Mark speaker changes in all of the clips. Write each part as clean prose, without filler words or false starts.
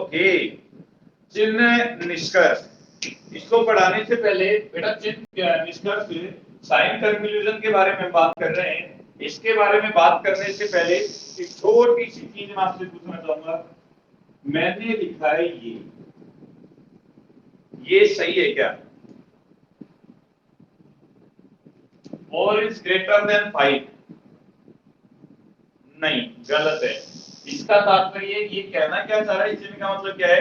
Speaker 1: Okay, चिन्ह निष्कर्ष, इसको पढ़ाने से पहले बेटा चिन्ह निष्कर्ष साइन कंक्लूजन के बारे में बात कर रहे हैं। इसके बारे में बात करने से पहले एक छोटी सी चीज मैं आपसे पूछना चाहूंगा। मैंने लिखा है ये सही है क्या? 4 इज ग्रेटर देन 5, नहीं गलत है। इसका तात्पर्य ये कहना क्या चाह रहा है, चिन्ह का मतलब क्या है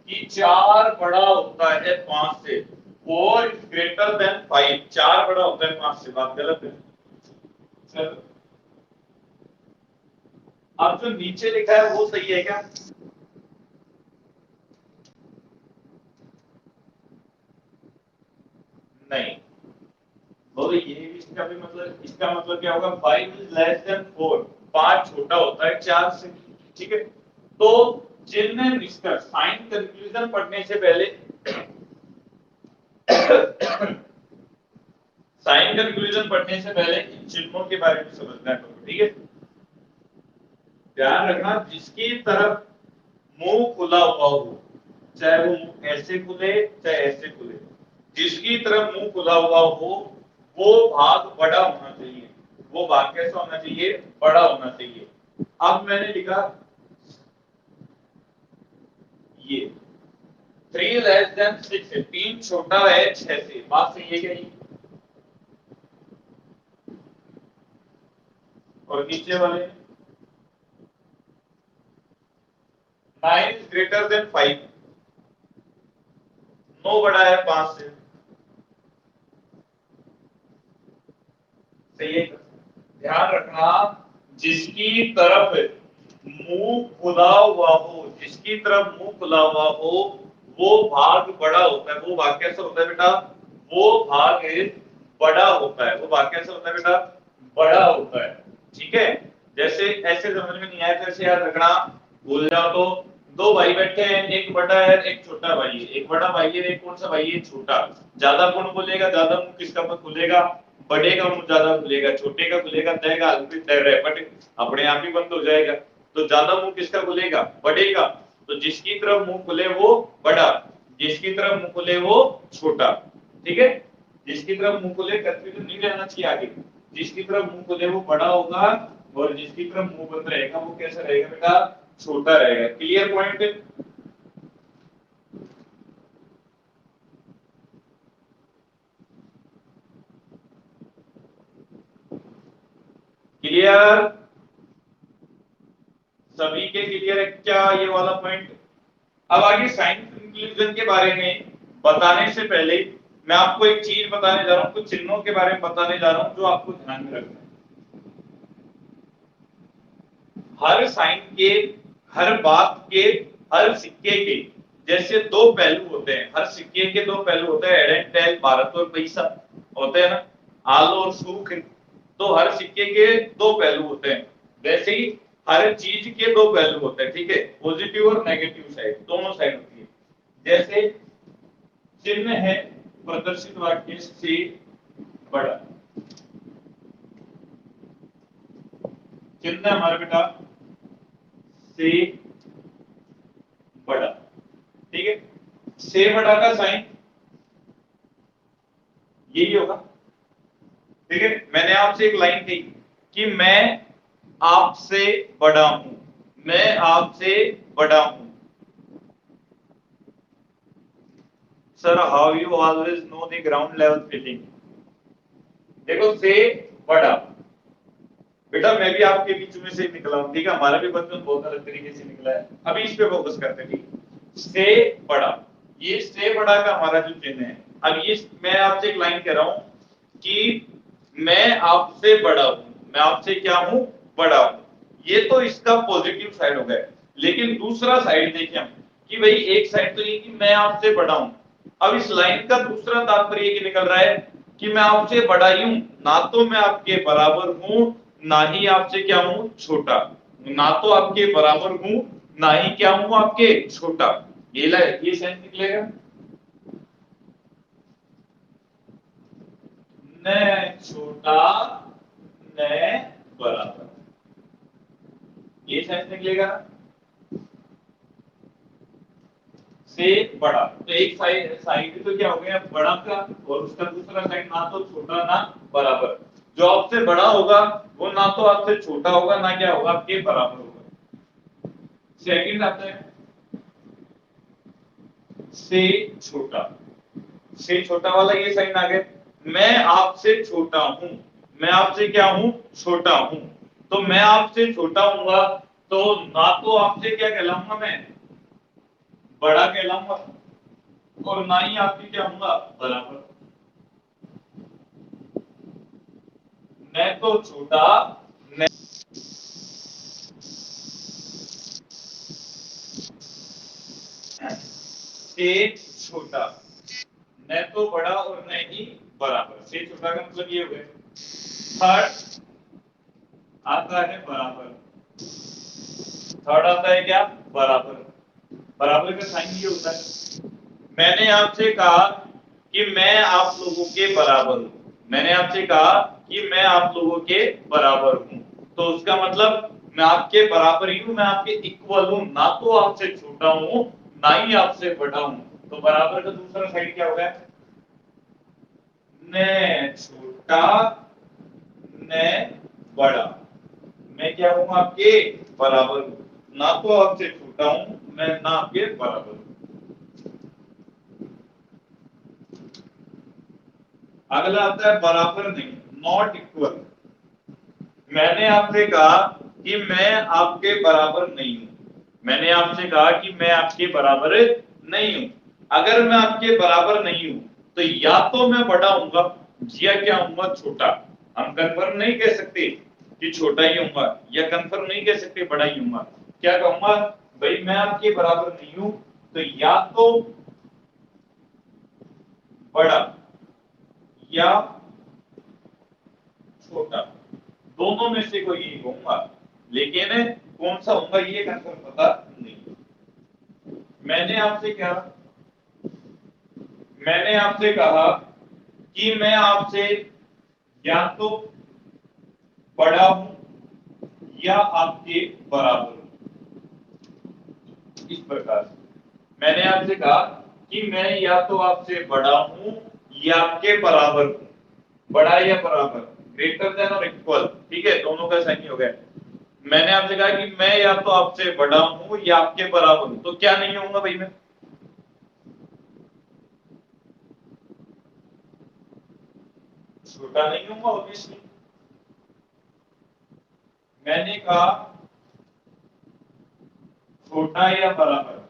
Speaker 1: कि 4 बड़ा होता है 5 से। 4 इज ग्रेटर देन 5, 4 बड़ा होता है 5 से, बात गलत है। चलो अब जो नीचे लिखा है वो सही है क्या? नहीं, तो ये इसका भी मतलब, इसका मतलब क्या होगा, 5 इज लेस देन 4, 5 छोटा होता है 4 से, ठीक है। तो चिन्ह निष्कर्ष साइन कंक्लूजन पढ़ने से पहले साइन कंक्लूजन पढ़ने से पहले इन चिन्हों के बारे में समझना है, ठीक है। ध्यान रखना, जिसकी तरफ मुंह खुला हुआ हो, चाहे वो मुंह ऐसे खुले चाहे ऐसे खुले, जिसकी तरफ मुंह खुला हुआ हो वो भाग बड़ा होना चाहिए। वो भाग कैसा होना चाहिए? बड़ा होना चाहिए। अब मैंने लिखा ये 3 लेस देन 6 है, 3 छोटा है 6 से, बात सही है क्या? ये और नीचे वाले 9 इज ग्रेटर देन 5, 9 बड़ा है 5 से, सही है। ध्यान रखना, जिसकी तरफ मुंह खुला हुआ हो, जिसकी तरफ मुंह खुला हुआ हो वो भाग बड़ा होता है। वो भाग कैसा होता है बेटा? वो भाग बड़ा होता है। वो भाग कैसा होता है बेटा? बड़ा होता है, ठीक है। जैसे ऐसे समझ में नहीं आया तो ऐसे याद रखना, भूल जाओ तो, दो भाई बैठे हैं, एक बड़ा है एक छोटा भाई है, एक बड़ा भाई है एक कौन सा भाई है? छोटा। ज्यादा कौन बोलेगा? ज्यादा मुंह किसका मत खुलेगा? बड़े का मुंह ज्यादा खुलेगा, छोटे का खुलेगा, तय का तय रहे बट अपने आप ही बंद हो जाएगा। तो ज्यादा मुंह किसका खुलेगा? बड़े का। तो जिसकी तरफ मुंह खुले वो बड़ा, जिसकी तरफ मुंह खुले वो छोटा, ठीक है। जिसकी तरफ मुंह खुले, कंफ्यूजन नहीं रहना चाहिए आगे, जिसकी तरफ मुंह खुले वो बड़ा होगा और जिसकी तरफ मुंह बंद रहेगा वो कैसा रहेगा बेटा? छोटा रहेगा। Clear point? क्लियर? सभी के क्लियर है क्या ये वाला पॉइंट? अब आगे साइन कंक्लूजन के बारे में बताने से पहले मैं आपको एक चीज बताने जा रहा हूं, कुछ चिन्हों के बारे में बताने जा रहा हूं जो आपको ध्यान में रखना है। हर साइन के, हर बात के, हर सिक्के के जैसे दो पहलू होते हैं। हर सिक्के के दो पहलू होते हैं, हेड एंड टेल, भारत और पैसा होते हैं ना, आल और सूख। तो हर सिक्के के दो पहलू होते हैं, वैसे ही हर चीज के दो पहलू होते हैं, ठीक है। पॉजिटिव और नेगेटिव साइड, दोनों साइड होती है। जैसे चिन्ह है प्रदर्शित वाक्य से बड़ा, चिन्ह हमारा बेटा से बड़ा, ठीक है। से बड़ा का साइन यही होगा, ठीक है। मैंने आपसे एक लाइन कही कि मैं आपसे बड़ा हूं, मैं आपसे बड़ा हूं। Sir how you always know the ground level feeling? देखो से बड़ा, बेटा मैं भी आपके बीच में से निकला हूं, ठीक है। हमारा भी बचपन बहुत अलग तरीके से निकला है, अभी इस पे फोकस करते हैं, ठीक है। से बड़ा, ये से बड़ा का हमारा जो चिन्ह है। अब ये मैं आपसे एक लाइन कह रहा हूं कि मैं आपसे बड़ा हूं, मैं आपसे क्या हूं? बड़ा हूं। ये तो इसका पॉजिटिव साइड हो गया। लेकिन दूसरा साइड देखें हम कि भाई एक साइड तो ये कि मैं आपसे बड़ा हूं। अब इस लाइन का दूसरा तात्पर्य ये निकल रहा है कि मैं आपसे बड़ा ही हूं, ना तो मैं आपके बराबर हूं ना ही आपसे क्या हूं? छोटा। ना तो आपके बराबर हूं ना ही क्या हूं? आपके छोटा। ये सेंस निकलेगा, न छोटा न बराबर, ये सेंस निकलेगा। से बड़ा। तो एक साइड साइड तो क्या हो गया बड़ा का, और उसका दूसरा साइड ना तो छोटा ना बराबर। जो आपसे बड़ा होगा वो ना तो आपसे छोटा होगा ना क्या होगा आपके बराबर होगा। सेकंड आता है से छोटा। से छोटा वाला ये साइन आ गया। मैं आपसे छोटा हूं, मैं आपसे क्या हूं छोटा हूं। तो मैं आपसे छोटा हूंगा तो ना तो आपसे क्या कहलाऊंगा मैं बड़ा कहलाऊंगा, और ना ही आपकी क्या होगा बराबर। मैं तो छोटा मैं से छोटा, न तो बड़ा और न ही बराबर। से छोटा का मतलब ये हो गया। थर्ड आता है बराबर। थर्ड आता है क्या बराबर। बराबर का साइन ये होता है। मैंने आपसे कहा कि मैं आप लोगों के बराबर हूं, मैंने आपसे कहा कि मैं आप लोगों के बराबर हूं। तो उसका मतलब मैं आपके बराबर ही हूं, मैं आपके इक्वल हूं, ना तो आपसे छोटा हूं ना ही आपसे बड़ा हूं। तो बराबर का दूसरा साइड क्या होगा न छोटा न बड़ा। मैं क्या हूं आपके बराबर हूं, ना तो आपसे छोटा हूं मैं ना आपके बराबर हूं। अगला आता है बराबर नहीं, नॉट इक्वल। मैंने आपसे कहा कि मैं आपके बराबर नहीं हूं, मैंने आपसे कहा कि मैं आपके बराबर नहीं हूं। अगर मैं आपके बराबर नहीं हूं तो या तो मैं बड़ा हूंगा या क्या हूंगा छोटा। हम कंफर्म नहीं कह सकते कि छोटा ही हूंगा, या कंफर्म नहीं कह सकते बड़ा ही हूंगा। क्या कहूंगा भाई मैं आपके बराबर नहीं हूं तो या तो बड़ा या छोटा, दोनों में से कोई एक होऊंगा, लेकिन कौन सा होऊंगा ये कंफर्म पता नहीं। मैंने आपसे क्या मैंने आपसे कहा कि मैं आपसे या तो बड़ा हूं या आपके बराबर हूं। इस प्रकार मैंने आपसे कहा कि मैं या तो आपसे बड़ा हूं या आपके बराबर हूं। बड़ा या बराबर, ग्रेटर देन और इक्वल, ठीक है, दोनों का साइन हो गया। मैंने आपसे कहा कि मैं या तो आपसे बड़ा हूं या आपके बराबर हूं, तो क्या नहीं होऊंगा भाई मैं छोटा नहीं होऊंगा ऑब्वियसली। मैंने कहा छोटा या बराबर,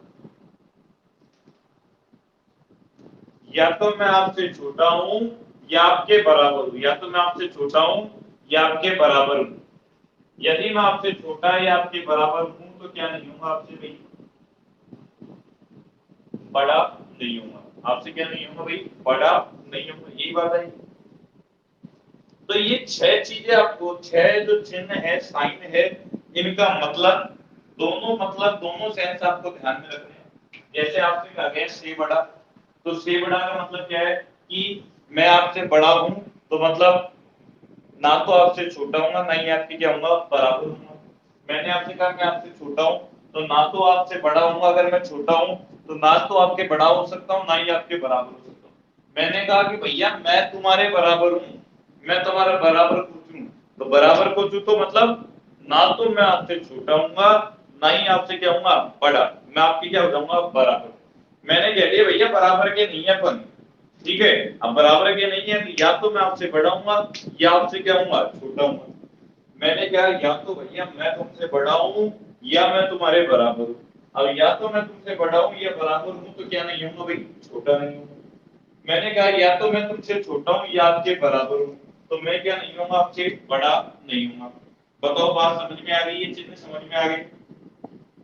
Speaker 1: या तो मैं आपसे छोटा हूं या आपके बराबर हूं, या तो मैं आपसे छोटा हूं या आपके बराबर हूं। यदि मैं आपसे छोटा या आपके बराबर हूं तो क्या नहीं होगा आपसे भाई बड़ा नहीं होगा। आपसे क्या नहीं होगा भाई बड़ा नहीं होगा, यही बात है। तो ये छह चीजें आपको, छह जो चिन्ह है साइन है, इनका मतलब दोनों सेंस आपको ध्यान में रखने हैं। जैसे आपसे कहा गया से बड़ा, तो से बड़ा का मतलब क्या है कि मैं आपसे बड़ा हूं, तो मतलब ना तो आपसे छोटा हूंगा ना ही आपकी क्या होगा बराबर हूंगा। मैंने आपसे कहा मैं आपसे छोटा हूं तो ना तो आपसे बड़ा हूंगा, अगर मैं छोटा हूं तो ना तो आपके बड़ा हो सकता हूं ना ही आपके बराबर हो सकता हूं। मैंने कहा कि भैया मैं तुम्हारे बराबर हूं, मैं तुम्हारे बराबर पूछूं, तो बराबर पूछूं तो मतलब ना तो मैं आपसे छोटा हूंगा ना ही आपसे क्या होऊंगा बड़ा, मैं आपकी क्या हो जाऊंगा बराबर। मैंने कह दिया भैया बराबर के नहीं है अपन, ठीक है, अब बराबर के नहीं है तो या तो मैं आपसे बड़ा हूंगा या आपसे क्या हूंगा छोटा हूंगा। मैंने कहा या तो भैया मैं तुमसे बड़ा हूं या मैं तुम्हारे बराबर हूं। अब या तो मैं तुमसे बड़ा हूं या बराबर हूं तो क्या नहीं होऊंगा भाई छोटा नहीं हूंगा। मैंने कहा या तो मैं तुमसे छोटा हूं या आपके बराबर हूं, तो मैं क्या नहीं होऊंगा आपसे बड़ा नहीं होऊंगा। बताओ बात समझ में आ गई, ये चिन्ह समझ में आ गए,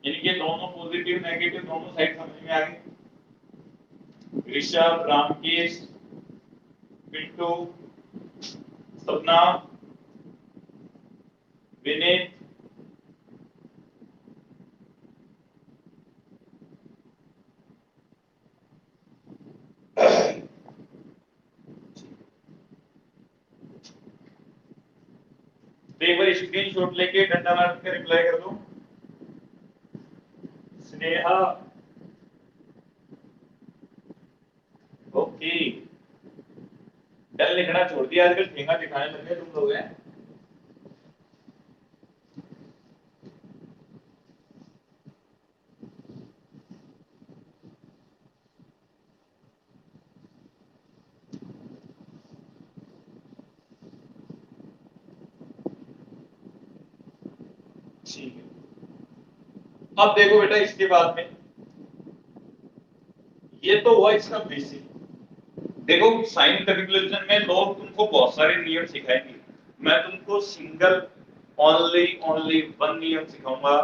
Speaker 1: इनके दोनों पॉजिटिव नेगेटिव दोनों साइड समझ में आ गए। ऋषभ, रामकेश, पिंटू, सपना, विनीत, तो एक बार स्क्रीनशॉट लेके डंडा मार के रिप्लाई कर दो। स्नेहा, डल लिखना छोड़ दिया, आजकल ठेंगा दिखाने लगे तुम लोग हैं। ठीक है, अब देखो बेटा इसके बाद में, ये तो हुआ इसका बेसिक। देखो साइन कैलकुलेशन में लोग तुमको बहुत सारे नियम सिखाएंगे, मैं तुमको सिंगल ओनली ओनली वन नियम सिखाऊंगा,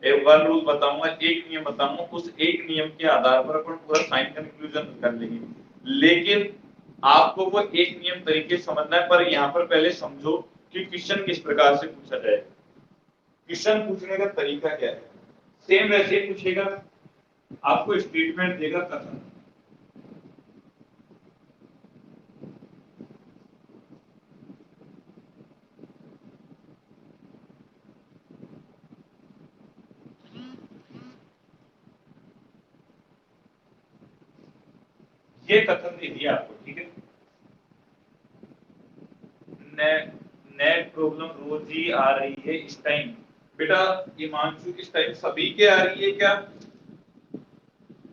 Speaker 1: एक वन रूल बताऊंगा, एक नियम बताऊंगा, उस एक नियम के आधार पर अपन पूरा साइन कंक्लूजन कर लेंगे। लेकिन आपको वो एक नियम तरीके से समझना है, पर यहाँ पर पहले समझो कि क्वेश्चन किस प्रकार से पूछा जाए। क्वेश्चन पूछने का तरीका क्या है, सेम वैसे ही पूछेगा, आपको स्टेटमेंट देगा कथन, ये कथन दे दिया आपको, ठीक है। नेट प्रॉब्लम रोज ही आ रही है इस टाइम, बेटा हिमांशु इस टाइम सभी के आ रही है क्या?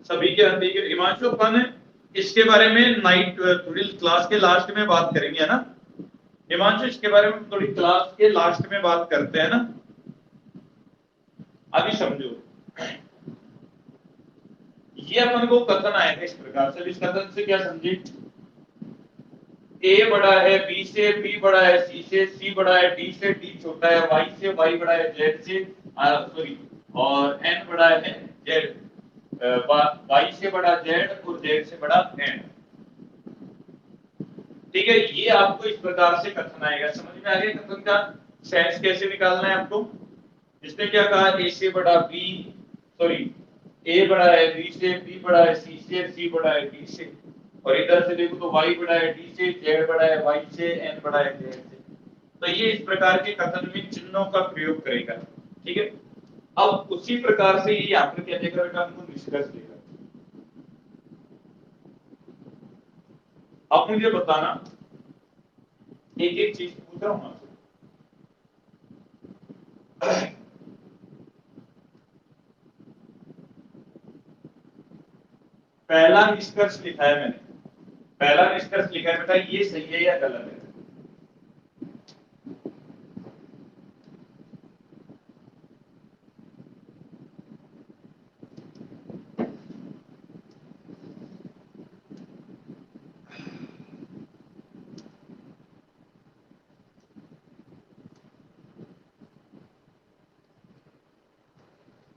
Speaker 1: सभी के आती है हिमांशु? अपन इसके बारे में नाइट थोड़ी क्लास के लास्ट में बात करेंगे, है ना हिमांशु? इसके बारे में थोड़ी क्लास के लास्ट में बात करते हैं ना, अभी समझो। ये अपन को कथन आएगा इस प्रकार से, इस कथन से क्या समझे, ए बड़ा है बी से, बी बड़ा है सी से, सी बड़ा है डी से, डी छोटा है वाई से, वाई बड़ा है जेड से, सॉरी, और एन बड़ा है जेड, वाई से बड़ा जेड और जेड से बड़ा एन। ठीक है, ये आपको इस प्रकार से कथन आएगा, समझ में आ गया कथन का सेंस कैसे निकालना है आपको। इसने क्या कहा, ए से बड़ा बी, सॉरी, ए बड़ा है बी से, बी बड़ा है सी से, सी बड़ा है डी से, और इधर से देखो तो y बड़ा है डी से, z बड़ा है y से, n बड़ा है z से। तो ये इस प्रकार के कथन में चिन्हों का प्रयोग करेगा, ठीक है। अब उसी प्रकार से ये यहाँ पर क्या देगा बेटा, हमको निष्कर्ष देगा। अब मुझे बताना, एक एक चीज पूछ रहा हूँ आपसे। पहला निष्कर्ष लिखा है मैंने, पहला निष्कर्ष लिखा है बेटा, ये सही है या गलत है?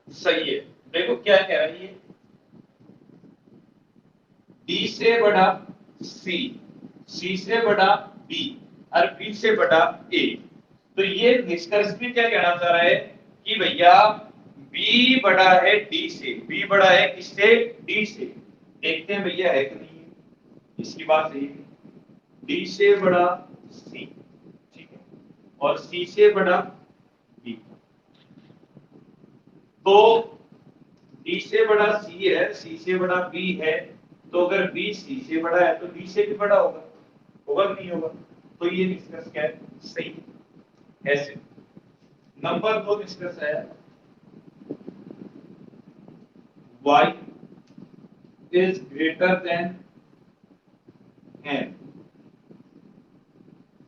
Speaker 1: सही है। देखो क्या कह रहा है ये, डी से बड़ा सी, सी से बड़ा बी और बी से बड़ा ए। तो ये निष्कर्ष में क्या कहना चाह रहा है कि भैया बी बड़ा है डी से, बी बड़ा है किससे, डी से। देखते हैं भैया है कि नहीं है, इसकी बात सही है। डी से बड़ा सी, ठीक है, और सी से बड़ा बी। तो डी से बड़ा सी है, सी से बड़ा बी है, तो अगर बी सी से बड़ा है तो डी से भी बड़ा होगा, होगा नहीं होगा? तो ये निष्कर्ष क्या है, सही है। ऐसे नंबर 2 निष्कर्ष है, y is greater than n।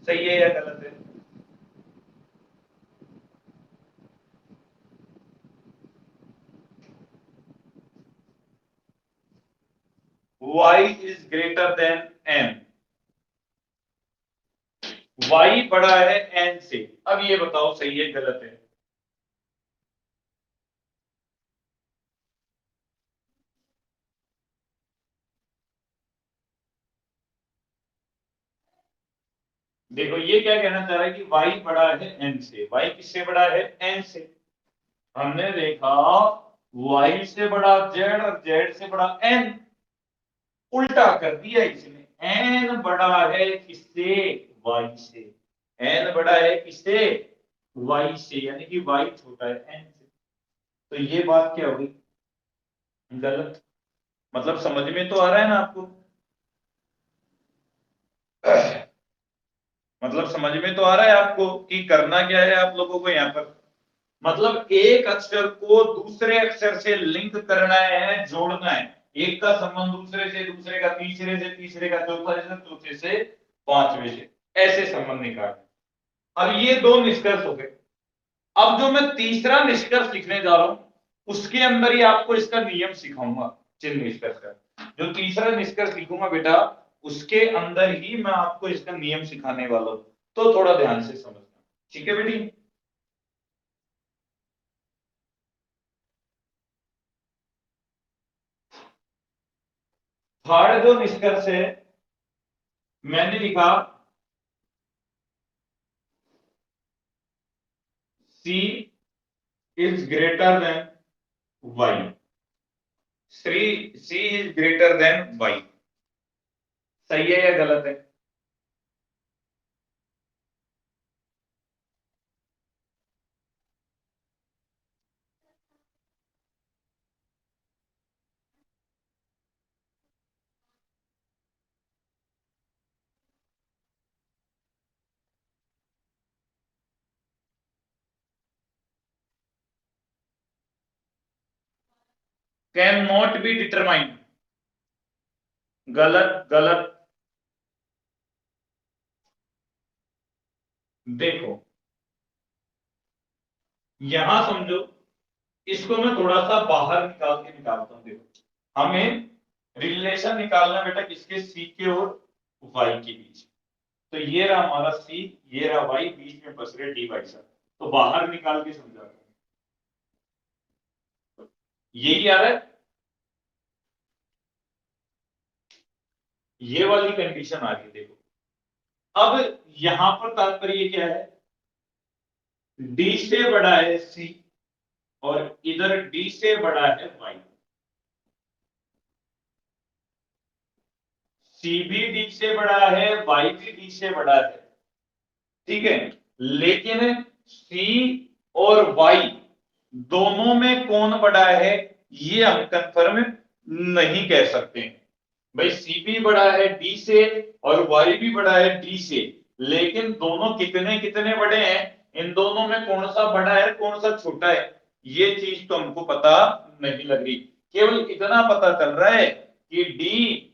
Speaker 1: सही है या गलत है? y is greater than n, y बड़ा है n से। अब ये बताओ सही है गलत है? देखो ये क्या कहना चाह रहा है कि y बड़ा है n से, y किससे बड़ा है, n से। हमने देखा y से बड़ा z और z से बड़ा n, उल्टा कर दिया इसने, n बड़ा है किससे, y से, n बड़ा है किससे, y से, यानी कि y छोटा है n से। तो ये बात क्या होगी, गलत। मतलब समझ में तो आ रहा है ना आपको? मतलब समझ में तो आ रहा है आपको कि करना क्या है आप लोगों को यहाँ पर। मतलब एक अक्षर को दूसरे अक्षर से लिंक करना है, जोड़ना है। एक का संबंध दूसरे से, दूसरे का तीसरे से, तीसरे का चौथे से, चौथे से पांचवे से, ऐसे संबंध निकालना। अब ये दो निष्कर्ष हो गए। अब जो मैं तीसरा निष्कर्ष लिखने जा रहा हूं उसके अंदर ही आपको इसका नियम सिखाऊंगा, चिन्ह निष्कर्ष का। जो तीसरा निष्कर्ष लिखूंगा बेटा उसके अंदर ही मैं आपको इसका नियम सिखाने वाला हूं, तो थोड़ा ध्यान से समझना, ठीक है बेटी। थर्ड जो निष्कर्ष है मैंने लिखा C is greater then Y। C is greater then Y। सही है या गलत है? Can not be determined. गलत गलत। देखो यहां समझो, इसको मैं थोड़ा सा बाहर निकाल के निकालता हूं। देखो हमें रिलेशन निकालना बेटा किसके, सी के और वाई के बीच। तो ये रहा हमारा सी, ये रहा वाई, बीच में बस रहे डी वाई सा। तो बाहर निकाल के समझाता हूं, यही आ रहा है। ये वाली कंडीशन आ गई। देखो अब यहां पर तात्पर्य क्या है, डी से बड़ा है सी और इधर डी से बड़ा है वाई। सी भी डी से बड़ा है, वाई भी डी से बड़ा है, ठीक है। लेकिन सी और वाई दोनों में कौन बड़ा है ये हम कंफर्म नहीं कह सकते। भाई सी भी बड़ा है डी से और वाई भी बड़ा है डी से, लेकिन दोनों कितने कितने बड़े हैं, इन दोनों में कौन सा बड़ा है कौन सा छोटा है, ये चीज तो हमको पता नहीं लग रही। केवल इतना पता चल रहा है कि डी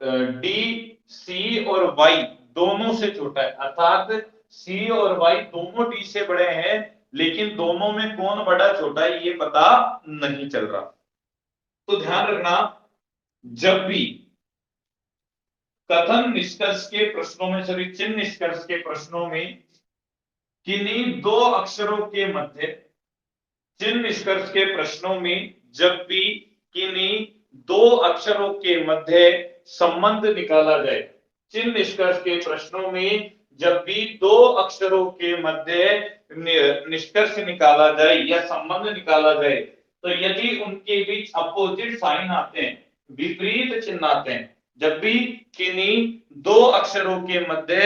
Speaker 1: डी सी और वाई दोनों से छोटा है, अर्थात सी और वाई दोनों डी से बड़े हैं, लेकिन दोनों में कौन बड़ा छोटा है ये पता नहीं चल रहा। तो ध्यान रखना, जब भी कथन निष्कर्ष के प्रश्नों में, सॉरी चिन्ह निष्कर्ष के प्रश्नों में किन्हीं दो अक्षरों के मध्य, चिन्ह निष्कर्ष के प्रश्नों में जब भी किन्हीं दो अक्षरों के मध्य संबंध निकाला जाए, चिन्ह निष्कर्ष के प्रश्नों में जब भी दो अक्षरों के मध्य निष्कर्ष निकाला जाए या संबंध निकाला जाए, तो यदि उनके बीच अपोजिट साइन आते हैं, विपरीत चिन्ह आते हैं, जब भी किन्हीं दो अक्षरों के मध्य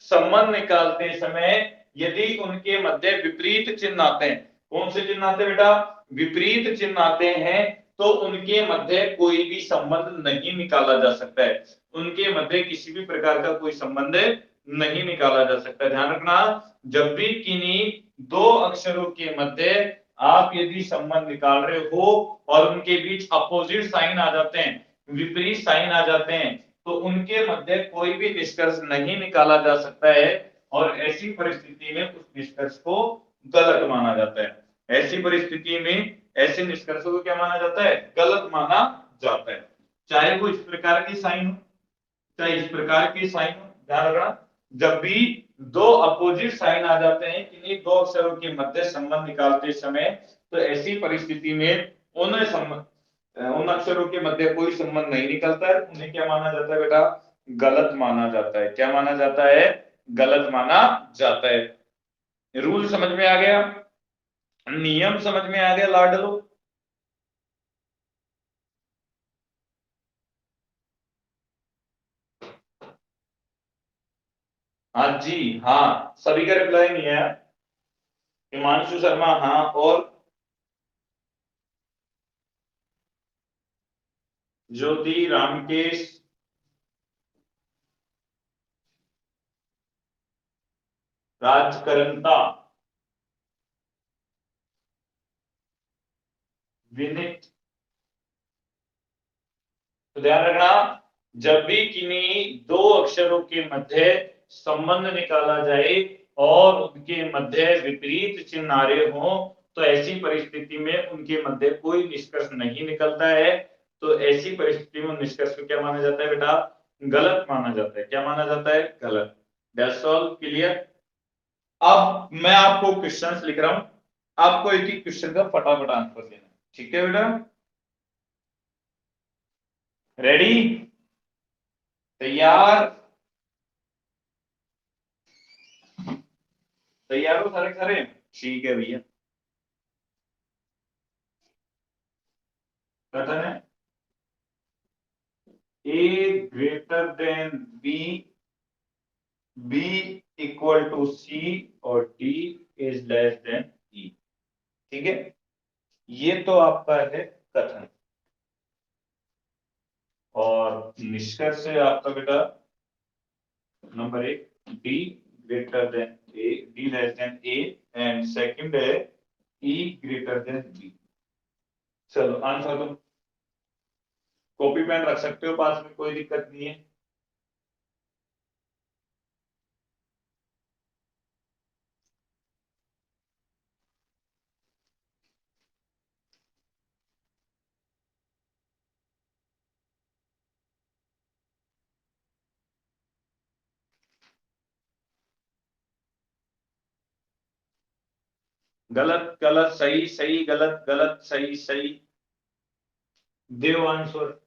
Speaker 1: संबंध निकालते समय यदि उनके मध्य विपरीत चिन्ह आते हैं, कौन से चिन्ह आते हैं बेटा, विपरीत चिन्ह आते हैं, तो उनके मध्य कोई भी संबंध नहीं निकाला जा सकता है। उनके मध्य किसी भी प्रकार का कोई संबंध नहीं निकाला जा सकता। ध्यान रखना, जब भी किन्हीं दो अक्षरों के मध्य आप यदि संबंध निकाल रहे हो और उनके बीच अपोजिट साइन आ जाते हैं, विपरीत साइन आ जाते हैं, तो उनके मध्य कोई भी निष्कर्ष नहीं निकाला जा सकता है और ऐसी परिस्थिति में उस निष्कर्ष को गलत माना जाता है। ऐसी परिस्थिति में ऐसे निष्कर्षों को क्या माना जाता है, गलत माना जाता है। चाहे वो इस प्रकार की साइन हो चाहे इस प्रकार की साइन हो। ध्यान रखना, जब भी दो अपोजिट साइन आ जाते हैं किन्हीं दो अक्षरों के मध्य संबंध निकालते समय, तो ऐसी परिस्थिति में उन अक्षरों के मध्य कोई संबंध नहीं निकलता है, उन्हें क्या माना जाता है बेटा, गलत माना जाता है। क्या माना जाता है, गलत माना जाता है। रूल समझ में आ गया, नियम समझ में आ गया लाडलो। हाँ जी, हाँ सभी का रिप्लाई नहीं है। हिमांशु शर्मा हाँ, और ज्योति रामकेश राजकरंता, विनित। तो ध्यान रखना, जब भी किन्हीं दो अक्षरों के मध्य संबंध निकाला जाए और उनके मध्य विपरीत चिन्ह आ रहे हो, तो ऐसी परिस्थिति में उनके मध्य कोई निष्कर्ष नहीं निकलता है। तो ऐसी परिस्थिति में निष्कर्ष को क्या माना जाता है बेटा? गलत माना जाता है। क्या माना जाता है? गलत। That's all clear. अब मैं आपको क्वेश्चंस लिख रहा हूं, आपको एक एक क्वेश्चन का फटाफट आंसर देना, ठीक है बेटा? रेडी? तैयार? तैयार हो सारे सारे? ठीक है भैया। कथन है A greater than B, B equal to C और D is less than E. ठीक है, ये तो आपका है कथन। और निष्कर्ष है आपका बेटा नंबर एक, D greater than A, D less than A, and second है ई ग्रेटर देन बी। चलो आंसर दो। कॉपी पेन रख सकते हो पास में, कोई दिक्कत नहीं है। गलत गलत सही सही गलत गलत सही सही। Dev answer.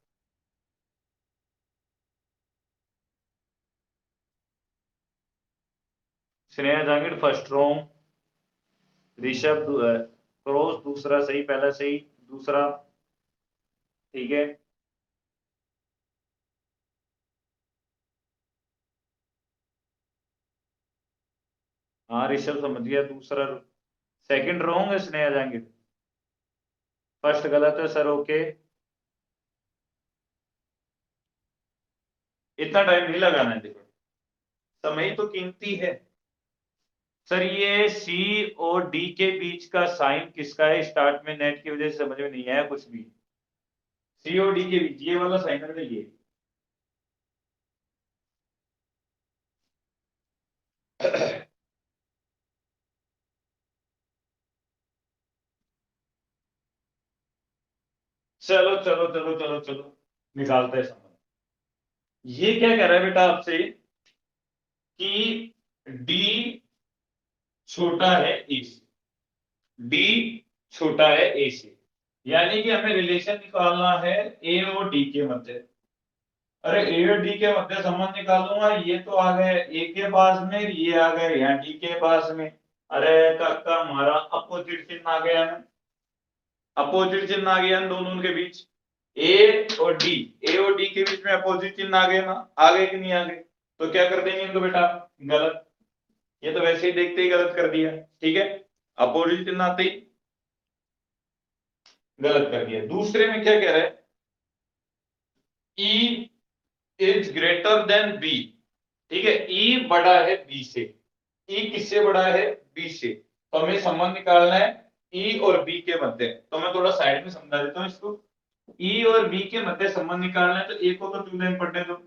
Speaker 1: Sneha Jangid first wrong. Rishabh क्रोस दूसरा सही, पहला सही, दूसरा। ठीक है, हाँ ऋषभ समझ गया, दूसरा सेकंड रॉन्ग है स्नेहा जांगिड़। फर्स्ट गलत है सर, ओके। इतना टाइम नहीं लगाना है, देखो समय तो कीमती है। सर ये सी और डी के बीच का साइन किसका है? स्टार्ट में नेट की वजह से समझ में नहीं आया कुछ भी। सी और डी के बीच ये वाला साइन है ये। चलो चलो चलो चलो चलो, निकालते हैं समझ। ये क्या कह रहा है बेटा आपसे कि डी छोटा है ए से, डी छोटा है ए से, यानी कि हमें रिलेशन निकालना है ए और डी के मध्य। अरे ए और डी के मध्य संबंध निकालूंगा, ये तो आ गए ए के पास में, ये आ गए यहाँ डी के पास में। अरे काका हमारा अपोजिट चिन्ह आ गया है, अपोजिट चिन्ह आ गया इन दोनों के बीच। ए और डी, ए और डी के बीच में अपोजिट चिन्ह आ गए ना? आ गए कि नहीं आ गए? तो क्या कर देंगे इनको बेटा? गलत। ये तो वैसे ही देखते ही गलत कर दिया, ठीक है? अपोजिट चिन्ह आते ही गलत कर दिया। दूसरे में क्या कह रहा है? E is greater than B. ठीक है, E बड़ा है बी से। E किससे बड़ा है? बी से। तो हमें संबंध निकालना है E और B के मध्य। तो मैं थोड़ा साइड में समझा देता हूँ इसको। E और B के मध्य संबंध निकालना है, तो ए को तो 2 लाइन पढ़ने दो।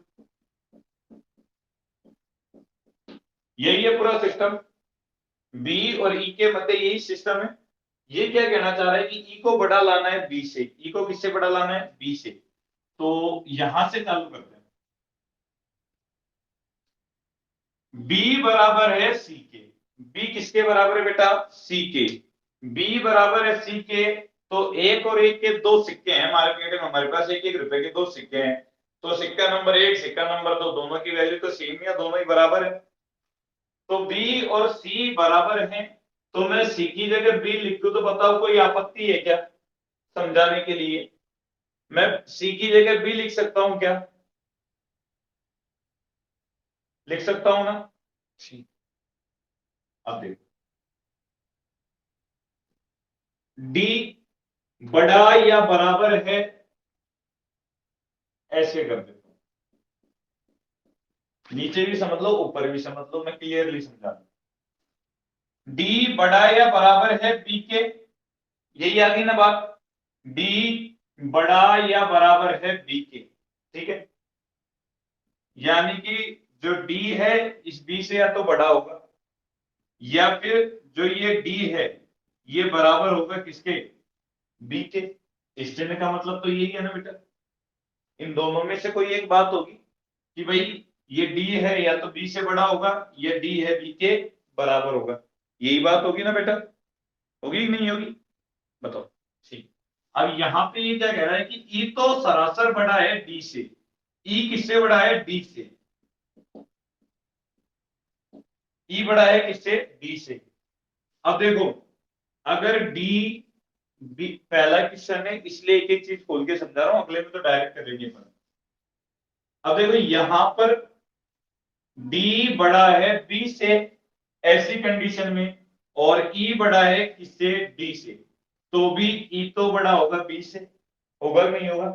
Speaker 1: यही है पूरा सिस्टम, बी और ई के मध्य यही सिस्टम है। ये क्या कहना चाह रहा है कि ई को बड़ा लाना है बी से। ई को किससे बड़ा लाना है? बी से। तो यहां से चालू करते हैं। बी बराबर है सी के। बी किसके बराबर है बेटा? सी के। बी बराबर है सी के। तो एक और एक के दो सिक्के हैं मार्केट में, हमारे पास एक एक रुपए के दो सिक्के हैं। तो सिक्का नंबर एक, सिक्का नंबर दो, दोनों की वैल्यू तो सेम है, दोनों ही बराबर है। तो बी और सी बराबर हैं। तो मैं सी की जगह बी लिख दूं तो बताओ कोई आपत्ति है क्या समझाने के लिए? मैं सी की जगह बी लिख सकता हूं क्या? लिख सकता हूं ना? ठीक। अब देखो, डी बड़ा या बराबर है, ऐसे कर देता हूं। नीचे भी समझ लो ऊपर भी समझ लो, मैं क्लियरली समझा दूं। डी बड़ा या बराबर है बी के, यही आ गई ना बात, डी बड़ा या बराबर है बी के, ठीक है। यानी कि जो डी है इस बी से या तो बड़ा होगा, या फिर जो ये डी है ये बराबर होगा किसके, बी के। इस चिन्ह का मतलब तो यही है ना बेटा, इन दोनों में से कोई एक बात होगी कि भाई ये डी है या तो बी से बड़ा होगा, या डी है बी के बराबर होगा, यही बात होगी ना बेटा, होगी कि नहीं होगी, बताओ। ठीक, अब यहां पे ये क्या कह रहा है कि ई तो सरासर बड़ा है डी से, ई किससे बड़ा है, डी से, ई बड़ा है किससे, डी से। अब देखो, अगर डी बी, पहला क्वेश्चन है इसलिए एक एक चीज खोल के समझा रहा हूं, अगले में तो डायरेक्ट करेंगे अपन। अब देखो यहां पर डी बड़ा है बी से ऐसी कंडीशन में, और ई बड़ा है किससे, डी से, तो भी ई तो बड़ा होगा बी से, होगा कि नहीं होगा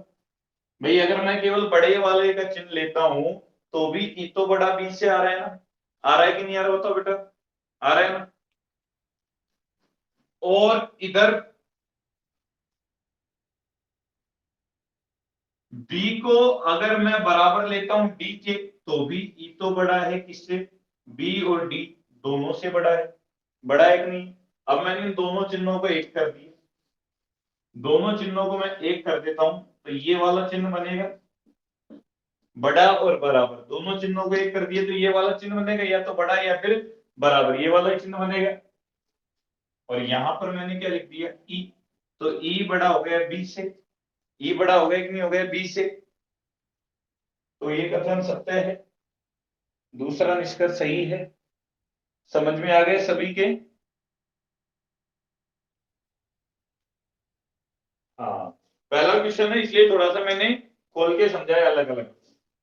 Speaker 1: भाई। अगर मैं केवल बड़े वाले का चिन्ह लेता हूं तो भी ई तो बड़ा बी से आ रहा है ना, आ रहा है कि नहीं आ रहा, बताओ बेटा, आ रहा है ना। और इधर बी को अगर मैं बराबर लेता हूं डी के, तो भी ई तो बड़ा है किससे, बी और डी दोनों से बड़ा है, बड़ा है कि नहीं। अब मैंने इन दोनों चिन्हों को एक कर दिया, दोनों चिन्हों को मैं एक कर देता हूं तो ये वाला चिन्ह बनेगा, बड़ा और बराबर, दोनों चिन्हों को एक कर दिए तो ये वाला चिन्ह बनेगा, या तो बड़ा या फिर बराबर, ये वाला चिन्ह बनेगा। और यहां पर मैंने क्या लिख दिया, ई, तो ई बड़ा हो गया बी से, ई बड़ा हो गया कि नहीं हो गया बी से, तो ये कथन सत्य है, दूसरा निष्कर्ष सही है। समझ में आ गए सभी के। हाँ, पहला क्वेश्चन है इसलिए थोड़ा सा मैंने खोल के समझाया अलग अलग,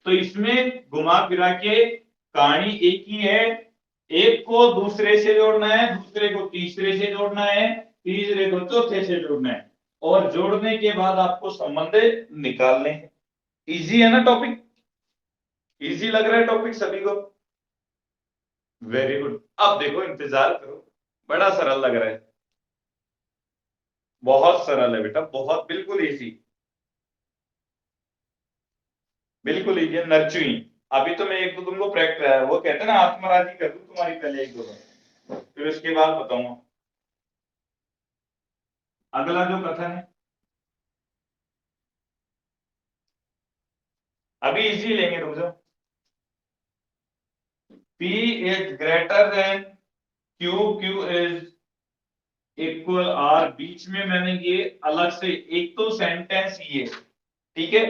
Speaker 1: तो इसमें घुमा फिरा के कहानी एक ही है, एक को दूसरे से जोड़ना है, दूसरे को तीसरे से जोड़ना है, तीसरे को चौथे से जोड़ना है, और जोड़ने के बाद आपको संबंध निकालने हैं। इजी है ना टॉपिक, इजी लग रहा है टॉपिक सभी को, वेरी गुड। अब देखो इंतजार करो, बड़ा सरल लग रहा है, बहुत सरल है बेटा, बहुत बिल्कुल इजी, बिल्कुल इजी, नर्चुई। अभी तो मैं एक दो तुमको प्रैक्टिस, वो कहते हैं ना आत्मराजी कर दूं तुम्हारी पहले एक दो बार, फिर उसके बाद बताऊंगा। अगला जो कथन है, अभी इजी लेंगे तुमसे, P is greater then Q, Q is equal R, बीच में मैंने ये अलग से एक तो सेंटेंस ये, ठीक है,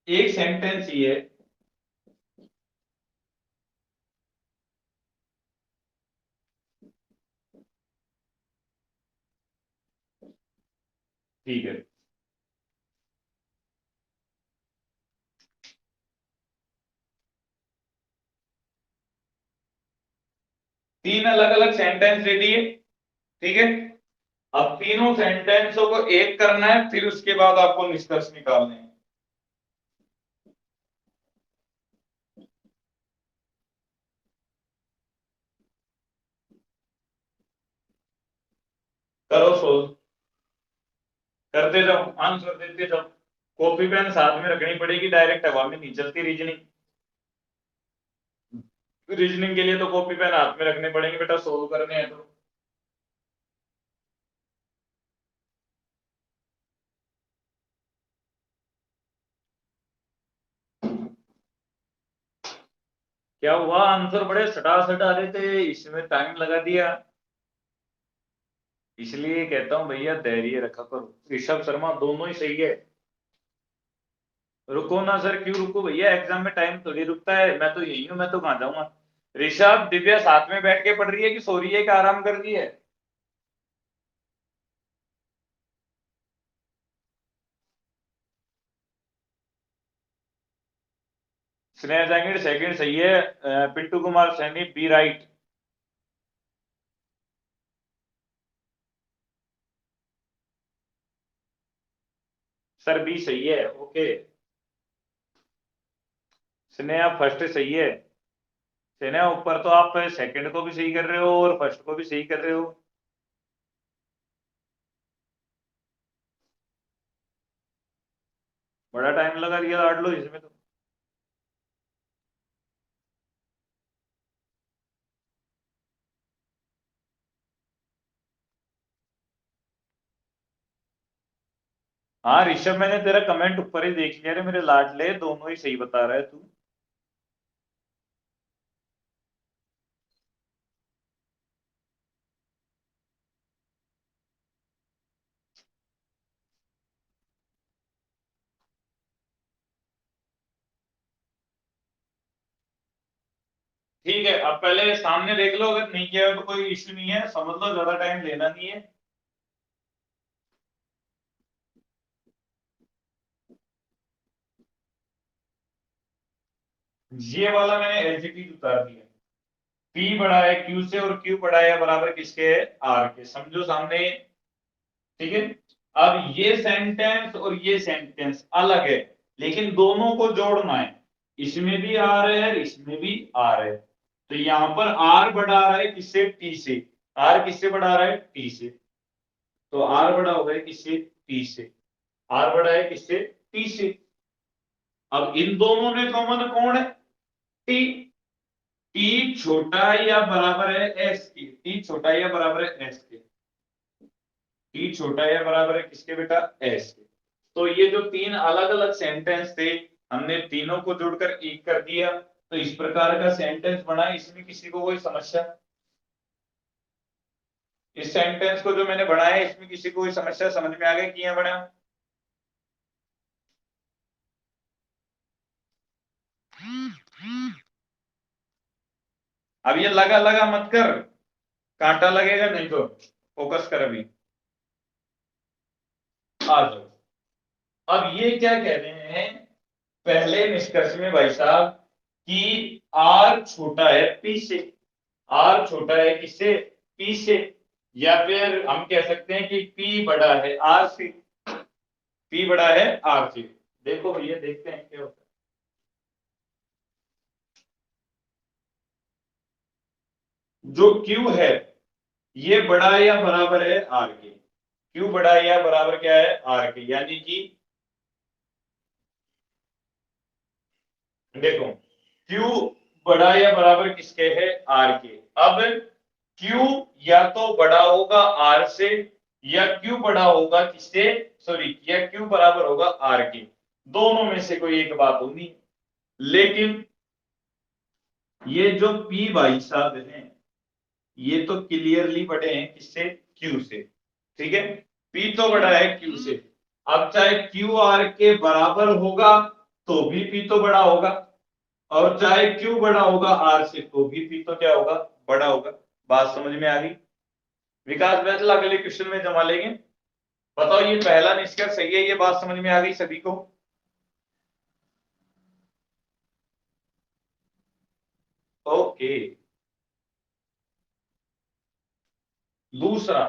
Speaker 1: एक सेंटेंस ये, ठीक है, तीन अलग अलग सेंटेंस दे दिए, ठीक है। अब तीनों सेंटेंसों को एक करना है, फिर उसके बाद आपको निष्कर्ष निकालने हैं। करो सोल्व, करते जाओ, आंसर देते जाओ, कॉपी पेन साथ में रखनी पड़ेगी, डायरेक्ट हवा में नहीं चलती रीजनिंग, रीजनिंग के लिए तो कॉपी पेन हाथ में रखने पड़ेंगे बेटा, सोल्व करने हैं तो। क्या हुआ, आंसर बड़े सटासट आ रहे थे, इसमें टाइम लगा दिया, इसलिए कहता हूं भैया धैर्य रखा करो। ऋषभ शर्मा दोनों ही सही है, रुको ना सर, क्यों रुको भैया, एग्जाम में टाइम थोड़ी रुकता है, मैं तो यही हूँ, मैं तो कहाँ जाऊंगा। ऋषभ दिव्या साथ में बैठ के पढ़ रही है कि सो रही है कि आराम कर रही है। स्नेहा जांगिड़ सेकंड सही है, Pintu Kumar Saini B right. Sir B सही है, ओके। स्नेहा फर्स्ट सही है, सेना ऊपर तो आप सेकंड को भी सही कर रहे हो और फर्स्ट को भी सही कर रहे हो। बड़ा टाइम लगा दिया लाड लो इसमें तो। हाँ ऋषभ, मैंने तेरा कमेंट ऊपर ही देख लिया रे मेरे लाडले, दोनों ही सही बता रहा है तू। ठीक है, अब पहले सामने देख लो, अगर नहीं किया तो कोई इश्यू नहीं है, समझ लो, ज्यादा टाइम लेना नहीं है। ये वाला मैंने एलजीब्री उतार दिया। पी बड़ा है क्यू से और क्यू बड़ा है बराबर किसके है, आर के, समझो सामने। ठीक है। अब ये सेंटेंस और ये सेंटेंस अलग है, लेकिन दोनों को जोड़ना है। इसमें भी आर है, इसमें भी आर है। तो यहां पर आर बढ़ा रहा है किससे, टी से। आर किससे बढ़ा रहा है, टी से। तो आर बड़ा हो गया किससे, टी से। आर बड़ा है किससे, टी से। अब इन दोनों में कॉमन कौन है, टी। टी छोटा या बराबर है एस के, टी छोटा या बराबर है एस के। टी छोटा या बराबर है किसके बेटा, एस के। तो ये जो तीन अलग अलग सेंटेंस थे, हमने तीनों को जोड़कर एक कर दिया, तो इस प्रकार का सेंटेंस बना। इसमें किसी को कोई समस्या, इस सेंटेंस को जो मैंने बनाया इसमें किसी को कोई समस्या, समझ में आ गया कि बना। अब ये लगा लगा मत कर, कांटा लगेगा नहीं तो। फोकस कर अभी, आ जाओ। अब ये क्या कह रहे हैं पहले निष्कर्ष में भाई साहब, कि आर छोटा है पी से। आर छोटा है किससे, पी से। या फिर हम कह सकते हैं कि पी बड़ा है आर से। पी बड़ा है आर से। देखो भैया, देखते हैं क्या होता है। जो क्यू है ये बड़ा है या बराबर है आर के। क्यू बड़ा है या बराबर क्या है, आर के। यानी कि देखो, Q बड़ा या बराबर किसके है, R के। अब Q या तो बड़ा होगा R से, या Q बड़ा होगा किससे, सॉरी, या Q बराबर होगा R के। दोनों में से कोई एक बात होगी। लेकिन ये जो P भाई साहब हैं, ये तो क्लियरली बड़े हैं किससे, Q से। ठीक है। P तो बड़ा है Q से। अब चाहे Q R के बराबर होगा तो भी P तो बड़ा होगा, और चाहे क्यू बड़ा होगा आर से तो भी पी तो क्या होगा, बड़ा होगा। बात समझ में आ गई। विकास बैचल अगले क्वेश्चन में जमा लेंगे। बताओ ये पहला निष्कर्ष सही है, ये बात समझ में आ गई सभी को। ओके। दूसरा,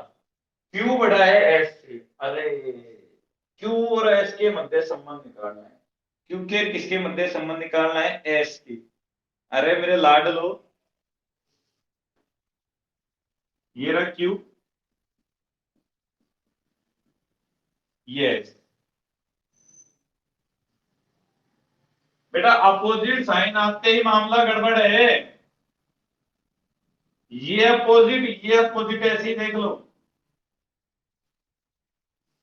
Speaker 1: क्यू बड़ा है एस से। अरे, क्यू और एस के मध्य संबंध निकालना है। क्यू के किसके मध्य संबंध निकालना है, एस की। अरे मेरे लाडलो, ये रहा क्यू, ये एस। बेटा अपोजिट साइन आते ही मामला गड़बड़ है। ये अपोजिट, ये अपोजिट, ऐसे ही देख लो।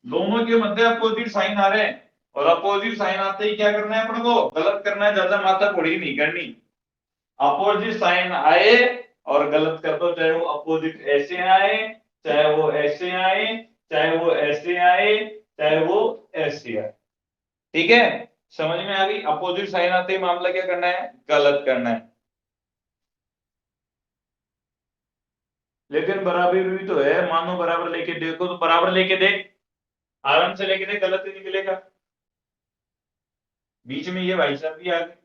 Speaker 1: दोनों के मध्य अपोजिट साइन आ रहे हैं, और अपोजिट साइन आते ही क्या करना है अपन को, गलत करना है, ज्यादा माथा फोड़ी नहीं करनी। अपोजिट साइन आए और गलत कर दो, चाहे वो अपोजिट ऐसे आए, चाहे वो ऐसे आए, चाहे वो ऐसे आए, चाहे वो ऐसे आए। ठीक है, समझ में आ गई। अपोजिट साइन आते ही मामला क्या करना है, गलत करना है। लेकिन बराबर भी तो है, मानो बराबर लेके देखो, तो बराबर लेके देख, आराम से लेके देख, गलत ही निकलेगा। बीच में ये भाई साहब भी आ गए।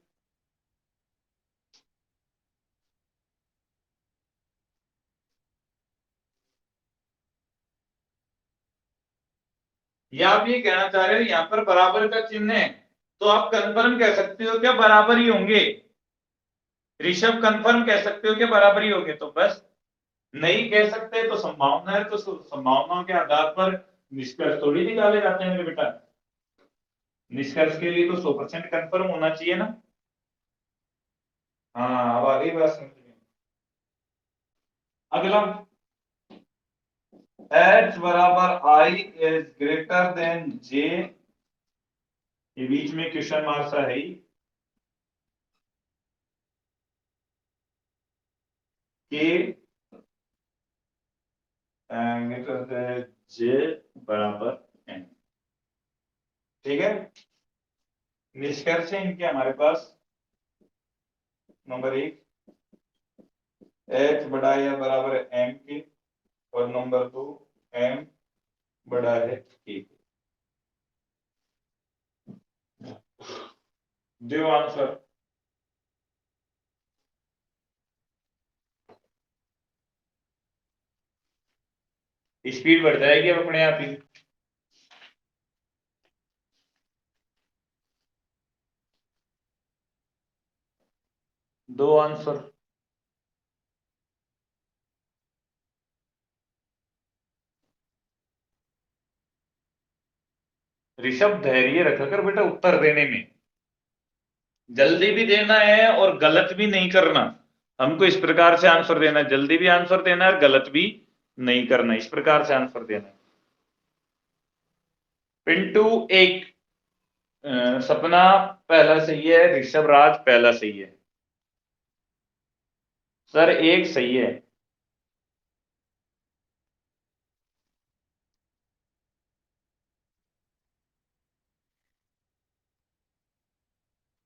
Speaker 1: या आप ये कहना चाह रहे हो यहाँ पर बराबर का चिन्ह है, तो आप कंफर्म कह सकते हो क्या बराबर ही होंगे। ऋषभ कंफर्म कह सकते हो कि बराबरी हो गए, तो बस नहीं कह सकते तो संभावना है, तो संभावनाओं के आधार पर निष्कर्ष थोड़ी निकाले जाते हैं मेरे बेटा। निष्कर्ष के लिए तो 100% कंफर्म होना चाहिए ना। हाँ, अब आ गई बात समझ में। अगला, h बराबर i is greater then j, ये बीच में क्वेश्चन मार्क सा है ही, कि j बराबर n। ठीक है, निष्कर्ष है इनके हमारे पास। नंबर 1, h बड़ा या बराबर है m के, और नंबर 2, m बड़ा है k के। दो आंसर। स्पीड बढ़ जाएगी अब अपने आप ही। दो आंसर। ऋषभ धैर्य रखा कर बेटा उत्तर देने में, जल्दी भी देना है और गलत भी नहीं करना। हमको इस प्रकार से आंसर देना है, जल्दी भी आंसर देना है और गलत भी नहीं करना, इस प्रकार से आंसर देना है। पिंटू एक, सपना पहला सही है, ऋषभ राज पहला सही है। सर एक सही है।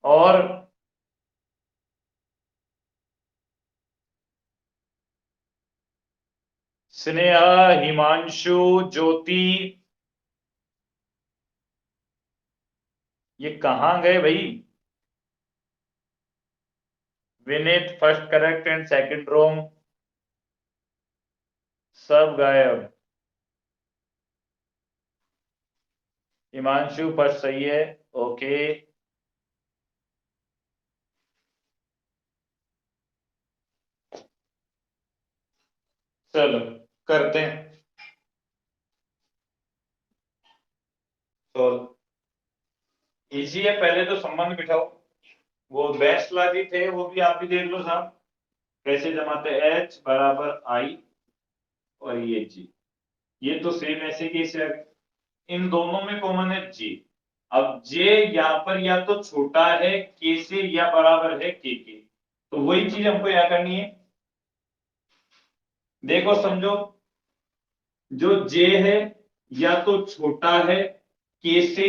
Speaker 1: और स्नेहा, हिमांशु, ज्योति, ये कहां गए भाई। Vineet first correct and second wrong, सब गायब। हिमांशु फर्स्ट सही है। ओके, चलो करते हैं सॉल्व। इजी है, पहले तो संबंध बिठाओ। वो बेस्ट वाली थे वो भी आप भी देख लो साहब, कैसे जमाते। एच बराबर आई और ये जी, ये तो सेम ऐसे की ऐसे आ गए। इन दोनों में कॉमन है जी। अब जे यहाँ पर या तो छोटा है के से या बराबर है के, तो वही चीज हमको यहाँ करनी है। देखो समझो, जो जे है या तो छोटा है के से,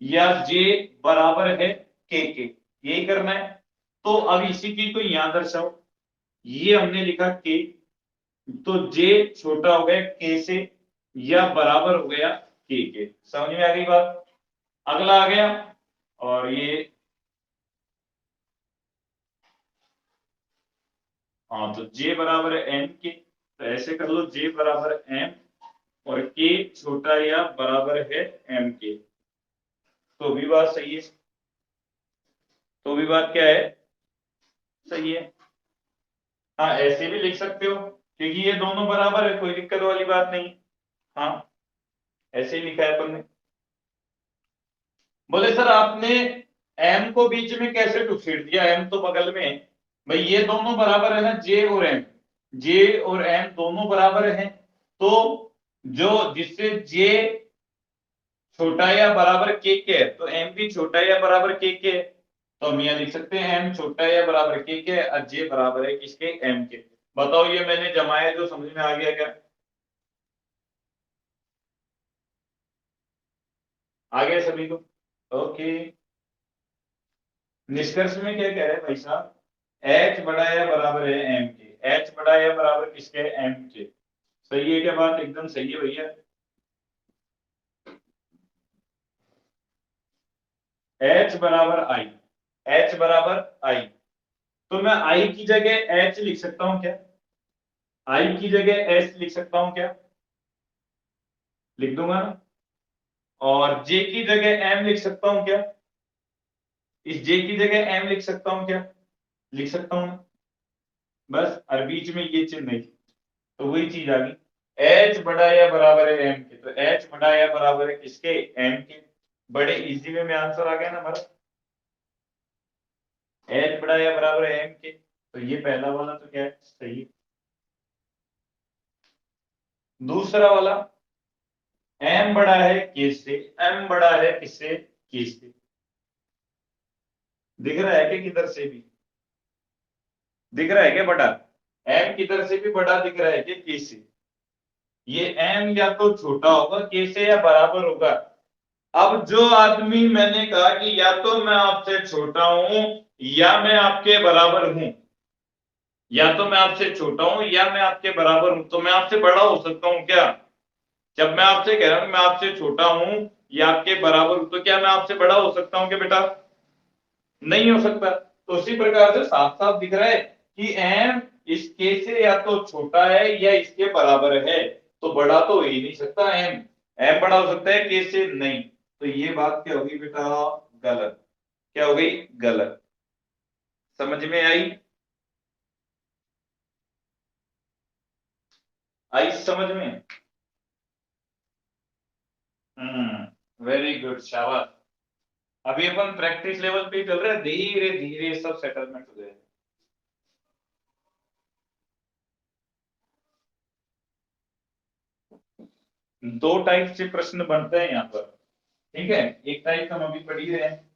Speaker 1: या जे बराबर है के, यही करना है। तो अब इसी चीज को यहां दर्शाओ, ये हमने लिखा के, तो जे छोटा हो गया के से या बराबर हो गया के। समझ में आ गई बात। अगला आ गया, और ये, हाँ तो जे बराबर है एम के, तो ऐसे कर लो जे बराबर एम और के छोटा या बराबर है एम के, तो भी बात सही है। तो भी बात क्या है, सही है। हाँ ऐसे भी लिख सकते हो, क्योंकि ये दोनों बराबर है, कोई दिक्कत वाली बात नहीं। हाँ ऐसे ही लिखा है अपन ने। बोले सर आपने एम को बीच में कैसे टुकसीट दिया, एम तो बगल में है। भाई ये दोनों बराबर है ना, जे और एम, जे और एम दोनों बराबर हैं, तो जो जिससे जे छोटा या बराबर के है, तो एम भी छोटा या बराबर के है, तो हम यहाँ लिख सकते हैं एम छोटा या बराबर के है और जे बराबर है किसके, एम के। बताओ ये मैंने जमाया जो समझ में आ गया क्या। आ गया सभी को। ओके, निष्कर्ष में क्या कह रहे हैं भाई साहब, एच बड़ा या बराबर है एम के, एच बड़ा या बराबर किसके, एम के। सही है क्या बात, एकदम सही है भैया। एच बराबर आई, एच बराबर आई, तो मैं आई की जगह एच लिख सकता हूं क्या, आई की जगह एच लिख सकता हूं क्या, लिख दूंगा ना। और जे की जगह एम लिख सकता हूं क्या, इस जे की जगह एम लिख सकता हूं क्या। लिख सकता हूं मैं, बस। और बीच में ये चिन्ह नहीं, तो वही चीज आ गई। h बड़ा या बराबर है m के, तो h बड़ा या बराबर है किसके, m के। बड़े इजी वे में आंसर आ गया ना हमारा, h बड़ा या बराबर है m के, तो ये पहला वाला तो क्या है, सही है। दूसरा वाला, m बड़ा है k से, m बड़ा है किससे, k से। दिख रहा है कि किधर से भी दिख रहा है क्या बड़ा, m किधर से भी बड़ा दिख रहा है कि k से। ये m या तो छोटा होगा k से या बराबर होगा। अब जो आदमी, मैंने कहा कि या तो मैं आपसे छोटा हूं या मैं आपके बराबर हूं, या तो मैं आपसे छोटा हूं या मैं आपके बराबर हूं, तो मैं आपसे बड़ा हो सकता हूं क्या। जब मैं आपसे कह रहा हूं कि मैं आपसे छोटा हूं या आपके बराबर हूं, तो क्या मैं आपसे बड़ा हो सकता हूं क्या बेटा, नहीं हो सकता। तो उसी प्रकार से साफ साफ दिख रहा है कि एम इस के से या तो छोटा है या इसके बराबर है, तो बड़ा तो हो ही नहीं सकता एम। एम बड़ा हो सकता है के से, नहीं। तो ये बात क्या होगी बेटा, गलत। क्या हो गई, गलत। समझ में आई, आई समझ में। वेरी गुड, शाबाश। अभी अपन प्रैक्टिस लेवल पे ही चल रहे हैं, धीरे धीरे सब सेटलमेंट हो जाएगा। दो टाइप से प्रश्न बनते हैं यहाँ पर, ठीक है। एक टाइप हम अभी पढ़ ही रहे हैं।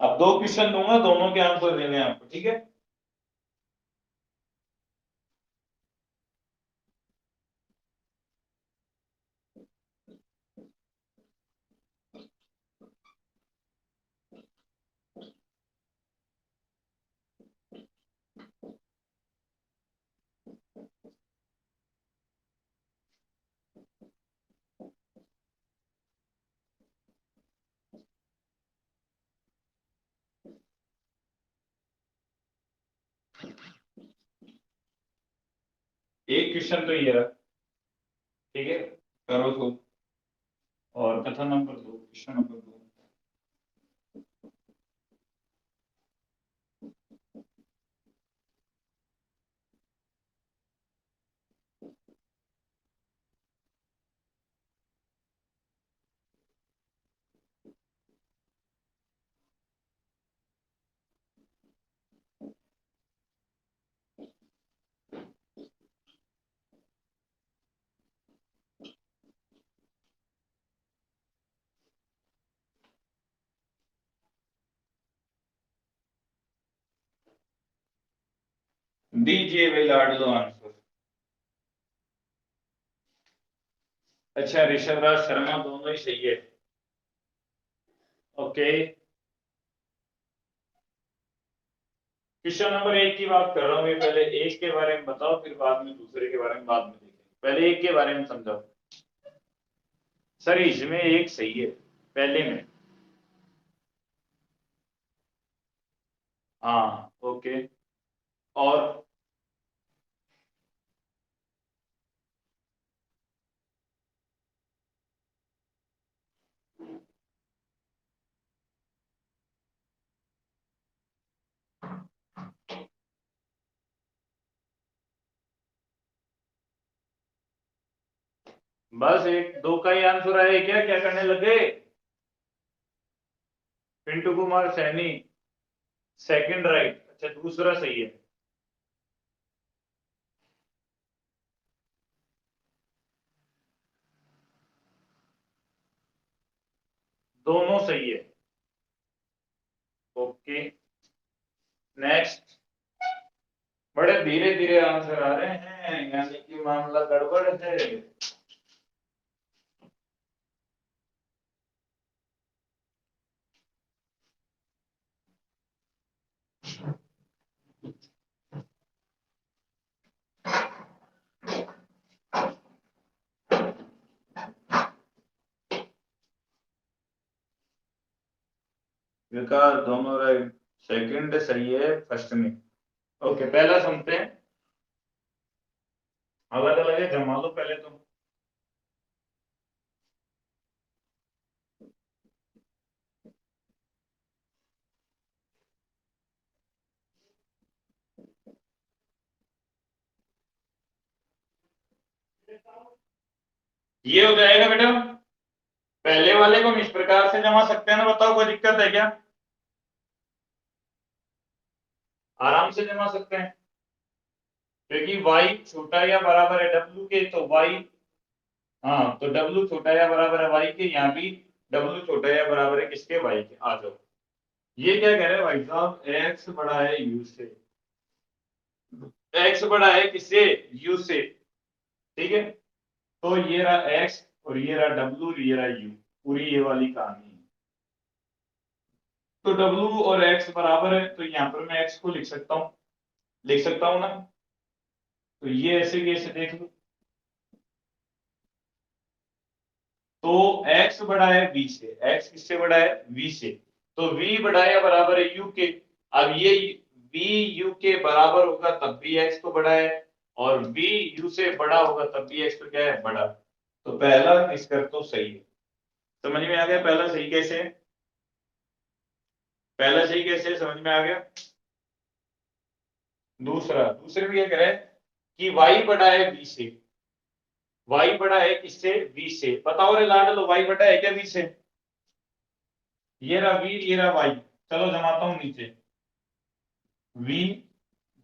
Speaker 1: अब दो क्वेश्चन दूंगा, दोनों के आंसर देने हैं आपको, ठीक है। एक क्वेश्चन तो ये रहा, ठीक है, करो तो। और कथन नंबर दो, क्वेश्चन नंबर दो। दीजिए भाई लाडलो आंसर। अच्छा, ऋषभ राज शर्मा दोनों ही सही है। ओके, क्वेश्चन नंबर एक की बात कर रहा हूँ मैं, पहले एक के बारे में बताओ, फिर बाद में दूसरे के बारे में बाद में देखेंगे, पहले एक के बारे में समझाओ। सर इसमें एक सही है, पहले में। हाँ ओके। और बस एक दो का ही आंसर आए क्या, क्या करने लगे। Pintu Kumar Saini, second right. अच्छा दूसरा सही है। दोनों सही है। Okay, next. बड़े धीरे धीरे आंसर आ रहे हैं, यानी कि मामला गड़बड़ है। विकास दोनों राइट, सेकंड सही है फर्स्ट में। ओके, पहला सुनते हैं। अलग अलग है, जमा लो पहले तुम। ये हो जाएगा बेटा, पहले वाले को हम इस प्रकार से जमा सकते हैं ना, बताओ कोई दिक्कत है क्या? आराम से जमा सकते हैं, क्योंकि y छोटा या बराबर है w के, तो y, हाँ तो w छोटा या बराबर है y के, यहाँ भी w छोटा या बराबर है किसके, y के। आ जाओ, ये क्या कह रहे हैं भाई साहब, x बड़ा है u से, x बड़ा है किससे, u से, ठीक है। तो ये रहा x और ये रहा w और ये रहा u, पूरी ये वाली कहानी है। तो w और x बराबर है, तो यहाँ पर मैं x को लिख सकता हूँ, लिख सकता हूँ ना, तो ये ऐसे कैसे देख लो, तो x बड़ा है v से, x किससे बड़ा है, v से, तो v बड़ा है बराबर है u के। अब ये v u के बराबर होगा तब भी x तो बड़ा है, और v u से बड़ा होगा तब भी x तो क्या है, बड़ा। तो पहला निष्कर्ष तो सही है, समझ में आ गया, पहला सही कैसे है, पहला सही कैसे है, समझ में आ गया। दूसरा, दूसरे में क्या कह रहा है कि y बड़ा है v से, y बड़ा है किससे, v से, बताओ रे लाडलो y बड़ा है क्या v से, ये रहा v, ये रहा y, चलो जमाता हूं नीचे, v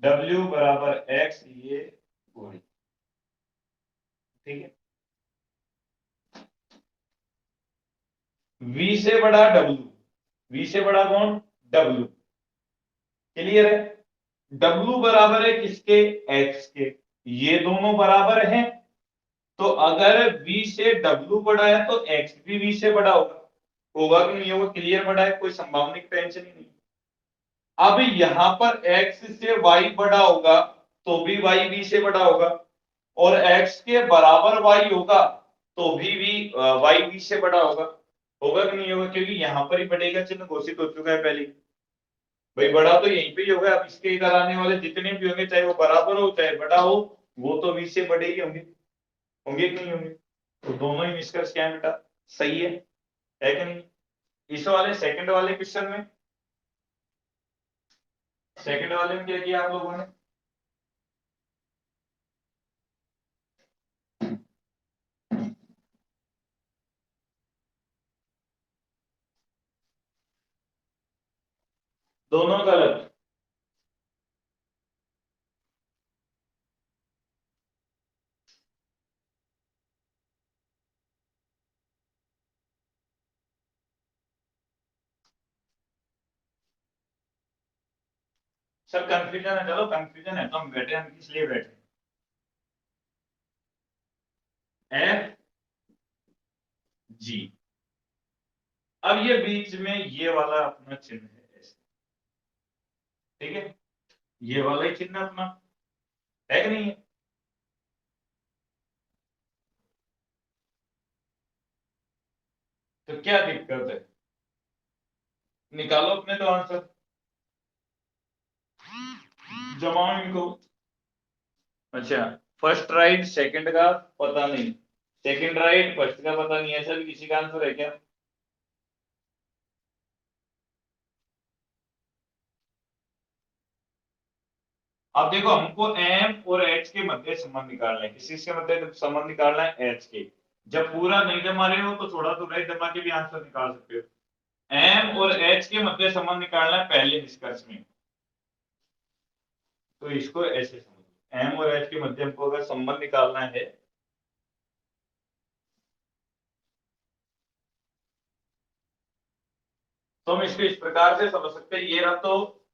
Speaker 1: w बराबर x, ये y, ठीक है। v से बड़ा w, v से बड़ा कौन, w, क्लियर है। w बराबर है किसके, x के, ये दोनों बराबर हैं, तो अगर v से w बड़ा है तो x भी v से बड़ा होगा, होगा कि नहीं होगा, क्लियर, बड़ा है, कोई संभावना की टेंशन ही नहीं। अब यहां पर x से y बड़ा होगा तो भी y v से बड़ा होगा, और x के बराबर y होगा तो भी y v से बड़ा होगा, होगा कि नहीं होगा, क्योंकि यहां पर ही बढ़ेगा चिन्ह घोषित हो चुका है पहले, भाई बड़ा तो यहीं पे ही होगा। अब इसके इधर आने वाले जितने भी होंगे, चाहे वो बराबर हो चाहे बड़ा हो, वो तो v से बड़े ही होंगे, होंगे कि नहीं होंगे। तो दोनों ही निष्कर्ष क्या है बेटा, सही है कि नहीं। इस वाले सेकंड वाले क्वेश्चन में, सेकंड वाले में क्या किया आप लोगों ने, दोनों गलत, सब कंफ्यूजन है, चलो कंफ्यूजन है तो हम बैठे, हम किस लिए बैठे, एफ जी। अब ये बीच में ये वाला अपना चिन्ह है ऐसे, ठीक है, ये वाला ही चिन्ह अपना है कि नहीं है। तो क्या दिक्कत है, निकालो अपने तो आंसर, जमाओ इनको। अच्छा, फर्स्ट राइट सेकंड का पता नहीं, सेकंड राइट फर्स्ट का पता नहीं, ऐसा भी किसी का आंसर है क्या। अब देखो, हमको एम और एच के मध्य संबंध निकालना है, किसी के मध्य संबंध निकालना है, एच के। जब पूरा नहीं जमा रहे हो तो थोड़ा तो राइट जमा के भी आंसर निकाल सकते हो। एम और एच के मध्य संबंध निकालना है पहले निष्कर्ष में, तो इसको ऐसे समझो, एम और एच के मध्य हमको अगर संबंध निकालना है, तो हम इसको इस प्रकार से समझ सकते हैं, ये रहा तो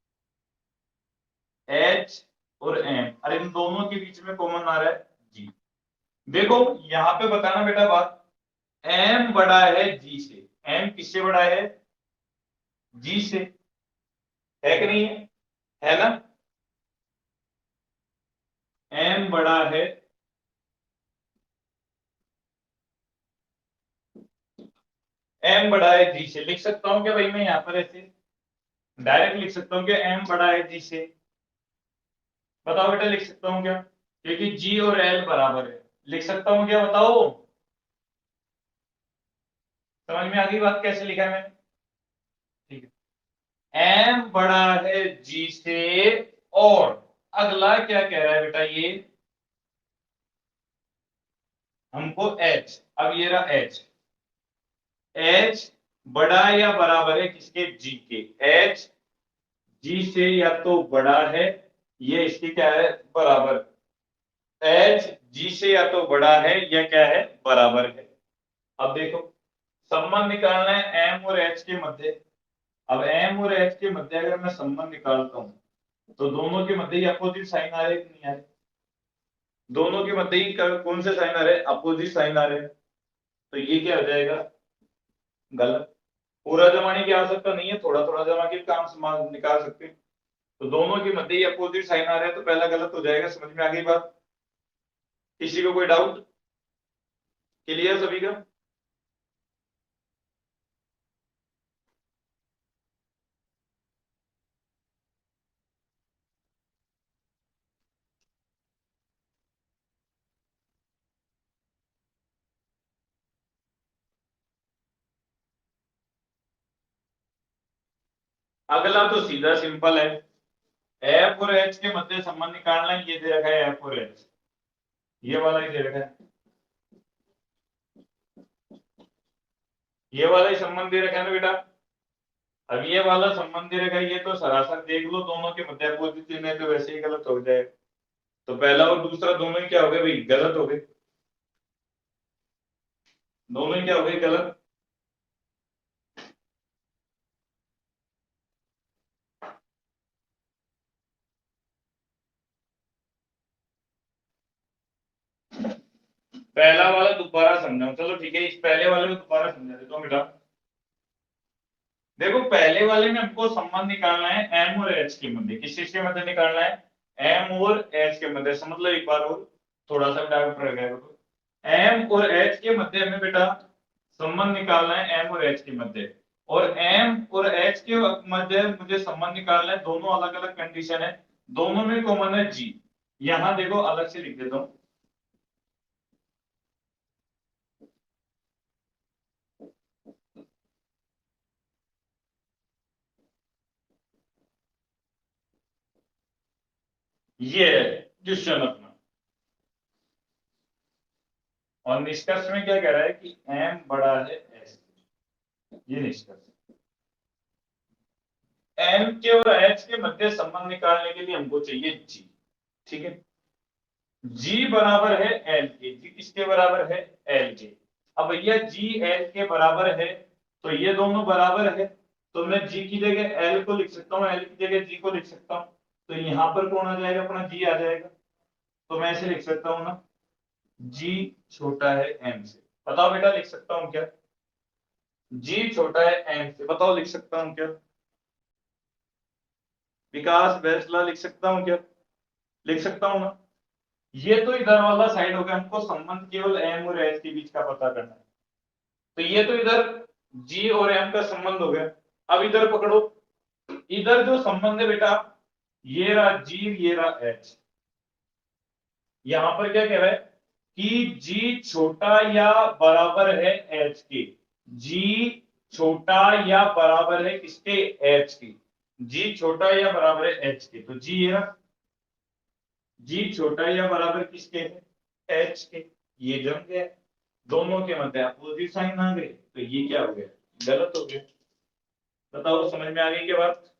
Speaker 1: एच और एम, अरे इन दोनों के बीच में कॉमन आ रहा है जी। देखो यहां पे बताना बेटा बात, एम बड़ा है जी से, एम किससे बड़ा है, जी से, है कि नहीं है ना, एम बड़ा है, एम बड़ा है जी से, लिख सकता हूं क्या भाई मैं यहाँ पर ऐसे डायरेक्ट लिख सकता हूँ कि एम बड़ा है जी से, बताओ बेटा लिख सकता हूँ क्या, क्योंकि जी और एल बराबर है, लिख सकता हूँ क्या बताओ, समझ में आ गई बात कैसे लिखा है मैंने, ठीक है। एम बड़ा है जी से, और अगला क्या कह रहा है बेटा, ये हमको h, अब ये रहा h, h बड़ा या बराबर है किसके, g के, h g से या तो बड़ा है, ये इसके क्या है, बराबर, h g से या तो बड़ा है या क्या है, बराबर है। अब देखो संबंध निकालना है m और h के मध्य। अब m और h के मध्य अगर मैं संबंध निकालता हूं तो दोनों के मध्य ही अपोजिट साइन आ रहे कि नहीं आ रहे, दोनों के मध्य ही कौन से साइन आ रहे, अपोजिट साइन आ रहे हैं, तो ये क्या हो जाएगा, गलत। पूरा जमाने की आवश्यकता नहीं है, थोड़ा थोड़ा जमा के काम समान निकाल सकते हैं। तो दोनों के मध्य ही अपोजिट साइन आ रहे हैं तो पहला गलत हो जाएगा। समझ में आ गई बात, किसी को कोई डाउट, क्लियर सभी का? अगला तो सीधा सिंपल है, एफ और एच के मध्य संबंध निकालना है, ये दे रखा है एफ और एच, ये वाला ही दे रखा है, ये वाला ही संबंध दे रखा है ना बेटा। अब ये वाला संबंध दे रखा है, ये तो सरासर देख लो दोनों के मध्य अपोजिट चिन्ह है तो वैसे ही गलत हो जाएगा। तो पहला और दूसरा दोनों ही क्या हो गए भाई, गलत हो गए, दोनों ही क्या हो गए, गलत। पहला वाला दोबारा समझाओ, चलो ठीक है, इस पहले वाले में दोबारा समझा देता हूँ बेटा। देखो पहले वाले में हमको संबंध निकालना है एम और एच के मध्य, किस चीज के मध्य निकालना है, एम और एच के मध्य। समझ लो एक बार और, थोड़ा सा डाउट रह गया तो, एम और एच के मध्य हमें बेटा संबंध निकालना है, एम और एच के मध्य। और एम और एच के मध्य मुझे संबंध निकालना है, दोनों अलग अलग कंडीशन है, दोनों में कॉमन है जी। यहां देखो अलग से लिख देता हूं, ये क्वेश्चन अपना। और निष्कर्ष में क्या कह रहा है कि एम बड़ा है एस, ये निष्कर्ष। एम के और एच के मध्य संबंध निकालने के लिए हमको चाहिए जी, ठीक है। जी बराबर है एल के, जी किसके बराबर है, एल के। अब भैया जी एल के बराबर है तो ये दोनों बराबर है, तो मैं जी की जगह एल को लिख सकता हूँ, एल की जगह जी को लिख सकता हूँ। तो यहाँ पर कौन आ जाएगा, अपना जी आ जाएगा। तो मैं ऐसे लिख सकता हूँ ना, जी छोटा है एम से। बताओ बेटा लिख सकता हूँ क्या, जी छोटा है एम से, बताओ लिख सकता हूँ क्या, विकास बैसला लिख सकता हूँ क्या, लिख सकता हूँ ना। ये तो इधर वाला साइड हो गया, हमको संबंध केवल एम और एच के बीच का पता करना है। तो ये तो इधर जी और एम का संबंध हो गया। अब इधर पकड़ो, इधर जो संबंध है बेटा, ये रहा जी, ये रहा एच। यहां पर क्या कह रहा है कि जी छोटा या बराबर है एच के, जी छोटा या बराबर है किसके, एच के, जी छोटा या बराबर है एच के। तो जी है, जी छोटा या बराबर किसके है, एच के। ये जम गया, दोनों के मध्य अपोजिट साइन आ गए, तो ये क्या हो गया, गलत हो गया। बताओ समझ में आ गई क्या बात,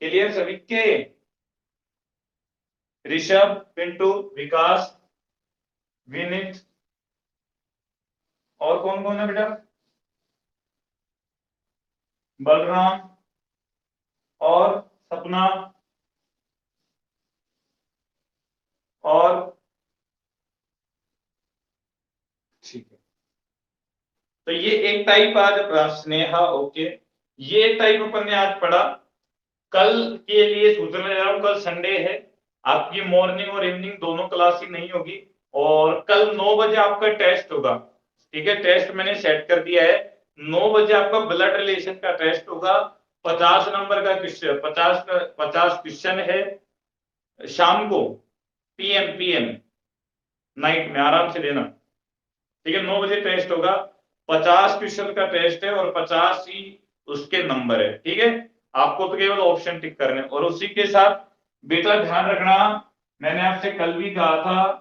Speaker 1: क्लियर सभी के? ऋषभ, पिंटू, विकास, विनीत, और कौन कौन है बेटा, बलराम और सपना और, ठीक है। तो ये एक टाइप आज स्नेहा, ओके, ये एक टाइप अपन ने आज पढ़ा। कल के लिए सूचना दे रहा हूँ, कल संडे है, आपकी मॉर्निंग और इवनिंग दोनों क्लास ही नहीं होगी। और कल 9 बजे आपका टेस्ट होगा, ठीक है, टेस्ट मैंने सेट कर दिया है। 9 बजे आपका ब्लड रिलेशन का टेस्ट होगा, 50 नंबर का क्वेश्चन, 50 क्वेश्चन है, शाम को, पीएम नाइट में आराम से देना, ठीक है। 9 बजे टेस्ट होगा, 50 क्वेश्चन का टेस्ट है और 50 ही उसके नंबर है, ठीक है। आपको तो केवल ऑप्शन टिक करने, और उसी के साथ बेटा ध्यान रखना, मैंने आपसे कल भी कहा था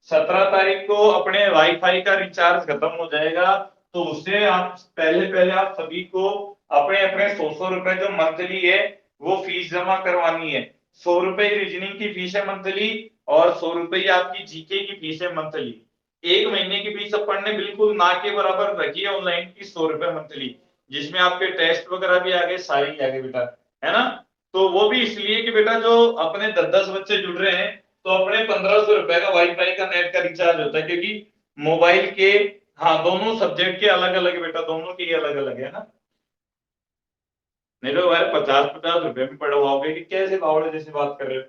Speaker 1: 17 तारीख को अपने वाईफाई का रिचार्ज खत्म हो जाएगा, तो उससे आप पहले पहले आप सभी को अपने अपने 100 रुपए जो मंथली है वो फीस जमा करवानी है। 100 रुपए रीजनिंग की फीस है मंथली, और 100 रुपए आपकी जीके की फीस है मंथली। एक महीने की फीस अपन ने बिल्कुल ना के बराबर रखी है ऑनलाइन की, 100 रुपए मंथली, जिसमें आपके टेस्ट वगैरह भी आ गए, सारे ही आ गए बेटा, है ना। तो वो भी इसलिए कि बेटा जो अपने 10-10 बच्चे जुड़ रहे हैं, तो अपने 1500 रुपए का वाईफाई का नेट का रिचार्ज होता है, क्योंकि मोबाइल के, हाँ दोनों सब्जेक्ट के अलग अलग है बेटा, दोनों के अलग अलग है ना। नहीं तो यार 50-50 रुपए में पढ़वाओगे कि कैसे बावड़े जैसे बात कर रहे हो।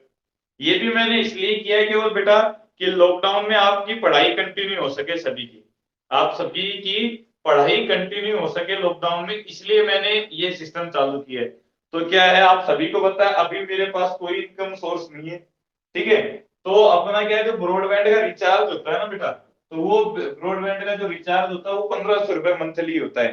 Speaker 1: ये भी मैंने इसलिए किया है केवल बेटा कि लॉकडाउन में आपकी पढ़ाई कंटिन्यू हो सके, सभी की, आप सभी की पढ़ाई कंटिन्यू हो सके लॉकडाउन में, इसलिए मैंने ये सिस्टम चालू किया है। तो क्या है, आप सभी को पता है अभी मेरे पास कोई इनकम सोर्स नहीं है, ठीक है। तो अपना क्या है, जो ब्रॉडबैंड का रिचार्ज होता है ना बेटा, तो वो ब्रॉडबैंड का जो रिचार्ज होता है वो 1500 रुपए मंथली होता है,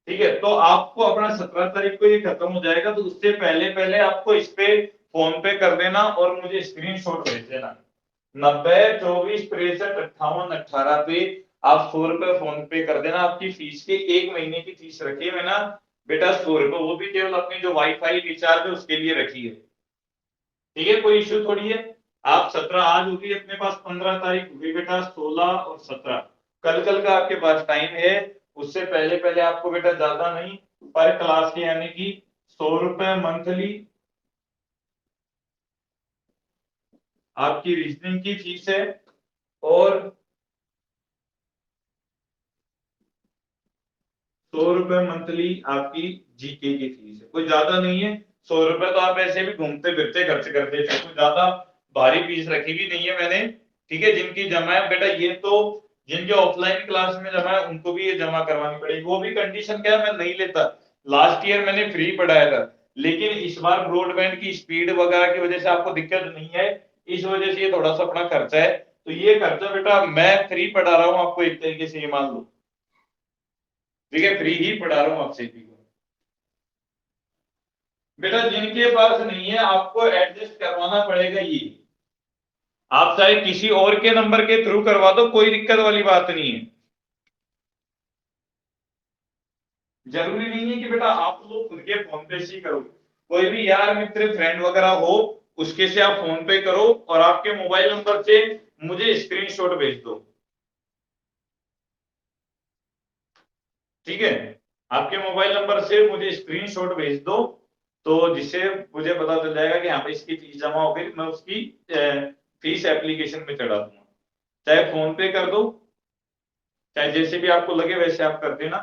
Speaker 1: ठीक है। तो आपको अपना 17 तारीख को ये खत्म हो जाएगा, तो उससे पहले पहले आपको इस पे फोन पे कर देना और मुझे स्क्रीनशॉट भेज देना। 90 24 63 58 18 पे आप 100 रुपए फोन पे कर देना, आपकी फीस के, एक महीने की फीस रखी है मैंने बेटा 100 रुपए, वो भी केवल अपनी जो वाईफाई रिचार्ज है उसके लिए रखी है, ठीक है, कोई इश्यू थोड़ी है। आप 17 आज होगी अपने पास, 15 तारीख होगी बेटा, 16 और 17, कल कल का आपके पास टाइम है। उससे पहले पहले आपको बेटा ज्यादा नहीं, पर क्लास के यानी कि 100 रुपए मंथली आपकी रीजनिंग की फीस है, और 100 रुपए मंथली आपकी जीके की फीस है, कोई ज्यादा नहीं है। 100 रुपए तो आप ऐसे भी घूमते फिरते खर्च कर देते, कोई ज्यादा भारी फीस रखी भी नहीं है मैंने, ठीक है। जिनकी जमा है बेटा, ये तो जिनके ऑफलाइन क्लास में जमा है उनको भी ये जमा करवानी पड़ेगी, वो भी कंडीशन क्या है, मैं नहीं लेता। लास्ट ईयर मैंने फ्री पढ़ाया था, लेकिन इस बार ब्रॉडबैंड की स्पीड वगैरह की वजह से आपको दिक्कत नहीं है, इस वजह से ये थोड़ा सा अपना खर्चा है। तो ये खर्चा बेटा मैं फ्री पढ़ा रहा हूँ आपको, एक तरीके से ये मान लो, ठीक है, फ्री ही पढ़ा रहा हूँ आपसे भी। बेटा जिनके पास नहीं है आपको एडजस्ट करवाना पड़ेगा ये, आप चाहे किसी और के नंबर के थ्रू करवा दो, कोई दिक्कत वाली बात नहीं है। जरूरी नहीं है कि बेटा आप लोग खुद के फोन पे से ही करो, कोई भी यार मित्र फ्रेंड वगैरह हो उसके से आप फोन पे करो, और आपके मोबाइल नंबर से मुझे स्क्रीनशॉट भेज दो, ठीक है। आपके मोबाइल नंबर से मुझे स्क्रीनशॉट भेज दो, तो जिससे मुझे पता चल जाएगा कि हाँ भाई इसकी फीस जमा हो गई, मैं उसकी फीस एप्लीकेशन में चढ़ा दूंगा। चाहे फोन पे कर दो, चाहे जैसे भी आपको लगे वैसे आप कर देना।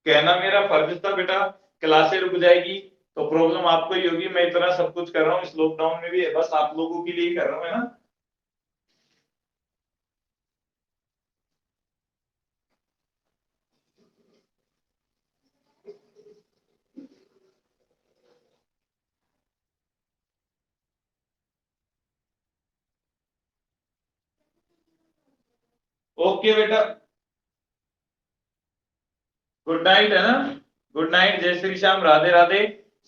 Speaker 1: कहना मेरा फर्ज था बेटा, क्लासें रुक जाएगी तो प्रॉब्लम आपको ही होगी, मैं इतना सब कुछ कर रहा हूँ इस लॉकडाउन में भी बस आप लोगों के लिए ही कर रहा हूँ, है ना। ओके बेटा, गुड नाइट, है ना। गुड नाइट, जय श्री श्याम, राधे राधे।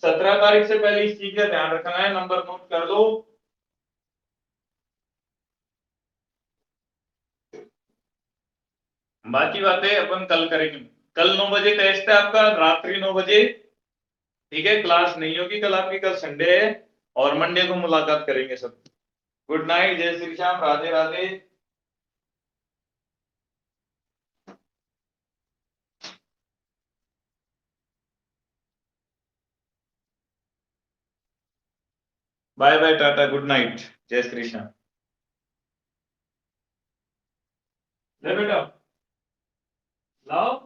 Speaker 1: 17 तारीख से पहले इस चीज का ध्यान रखना है, नंबर नोट कर दो। बाकी बातें अपन कल करेंगे। कल 9 बजे टेस्ट है आपका, रात्रि 9 बजे, ठीक है। क्लास नहीं होगी कल आपकी, कल संडे है, और मंडे को मुलाकात करेंगे सब। गुड नाइट, जय Shri Shyam, Radhe Radhe. Bye bye, tata, good night, जय श्री श्याम। ले बेटा, लाओ।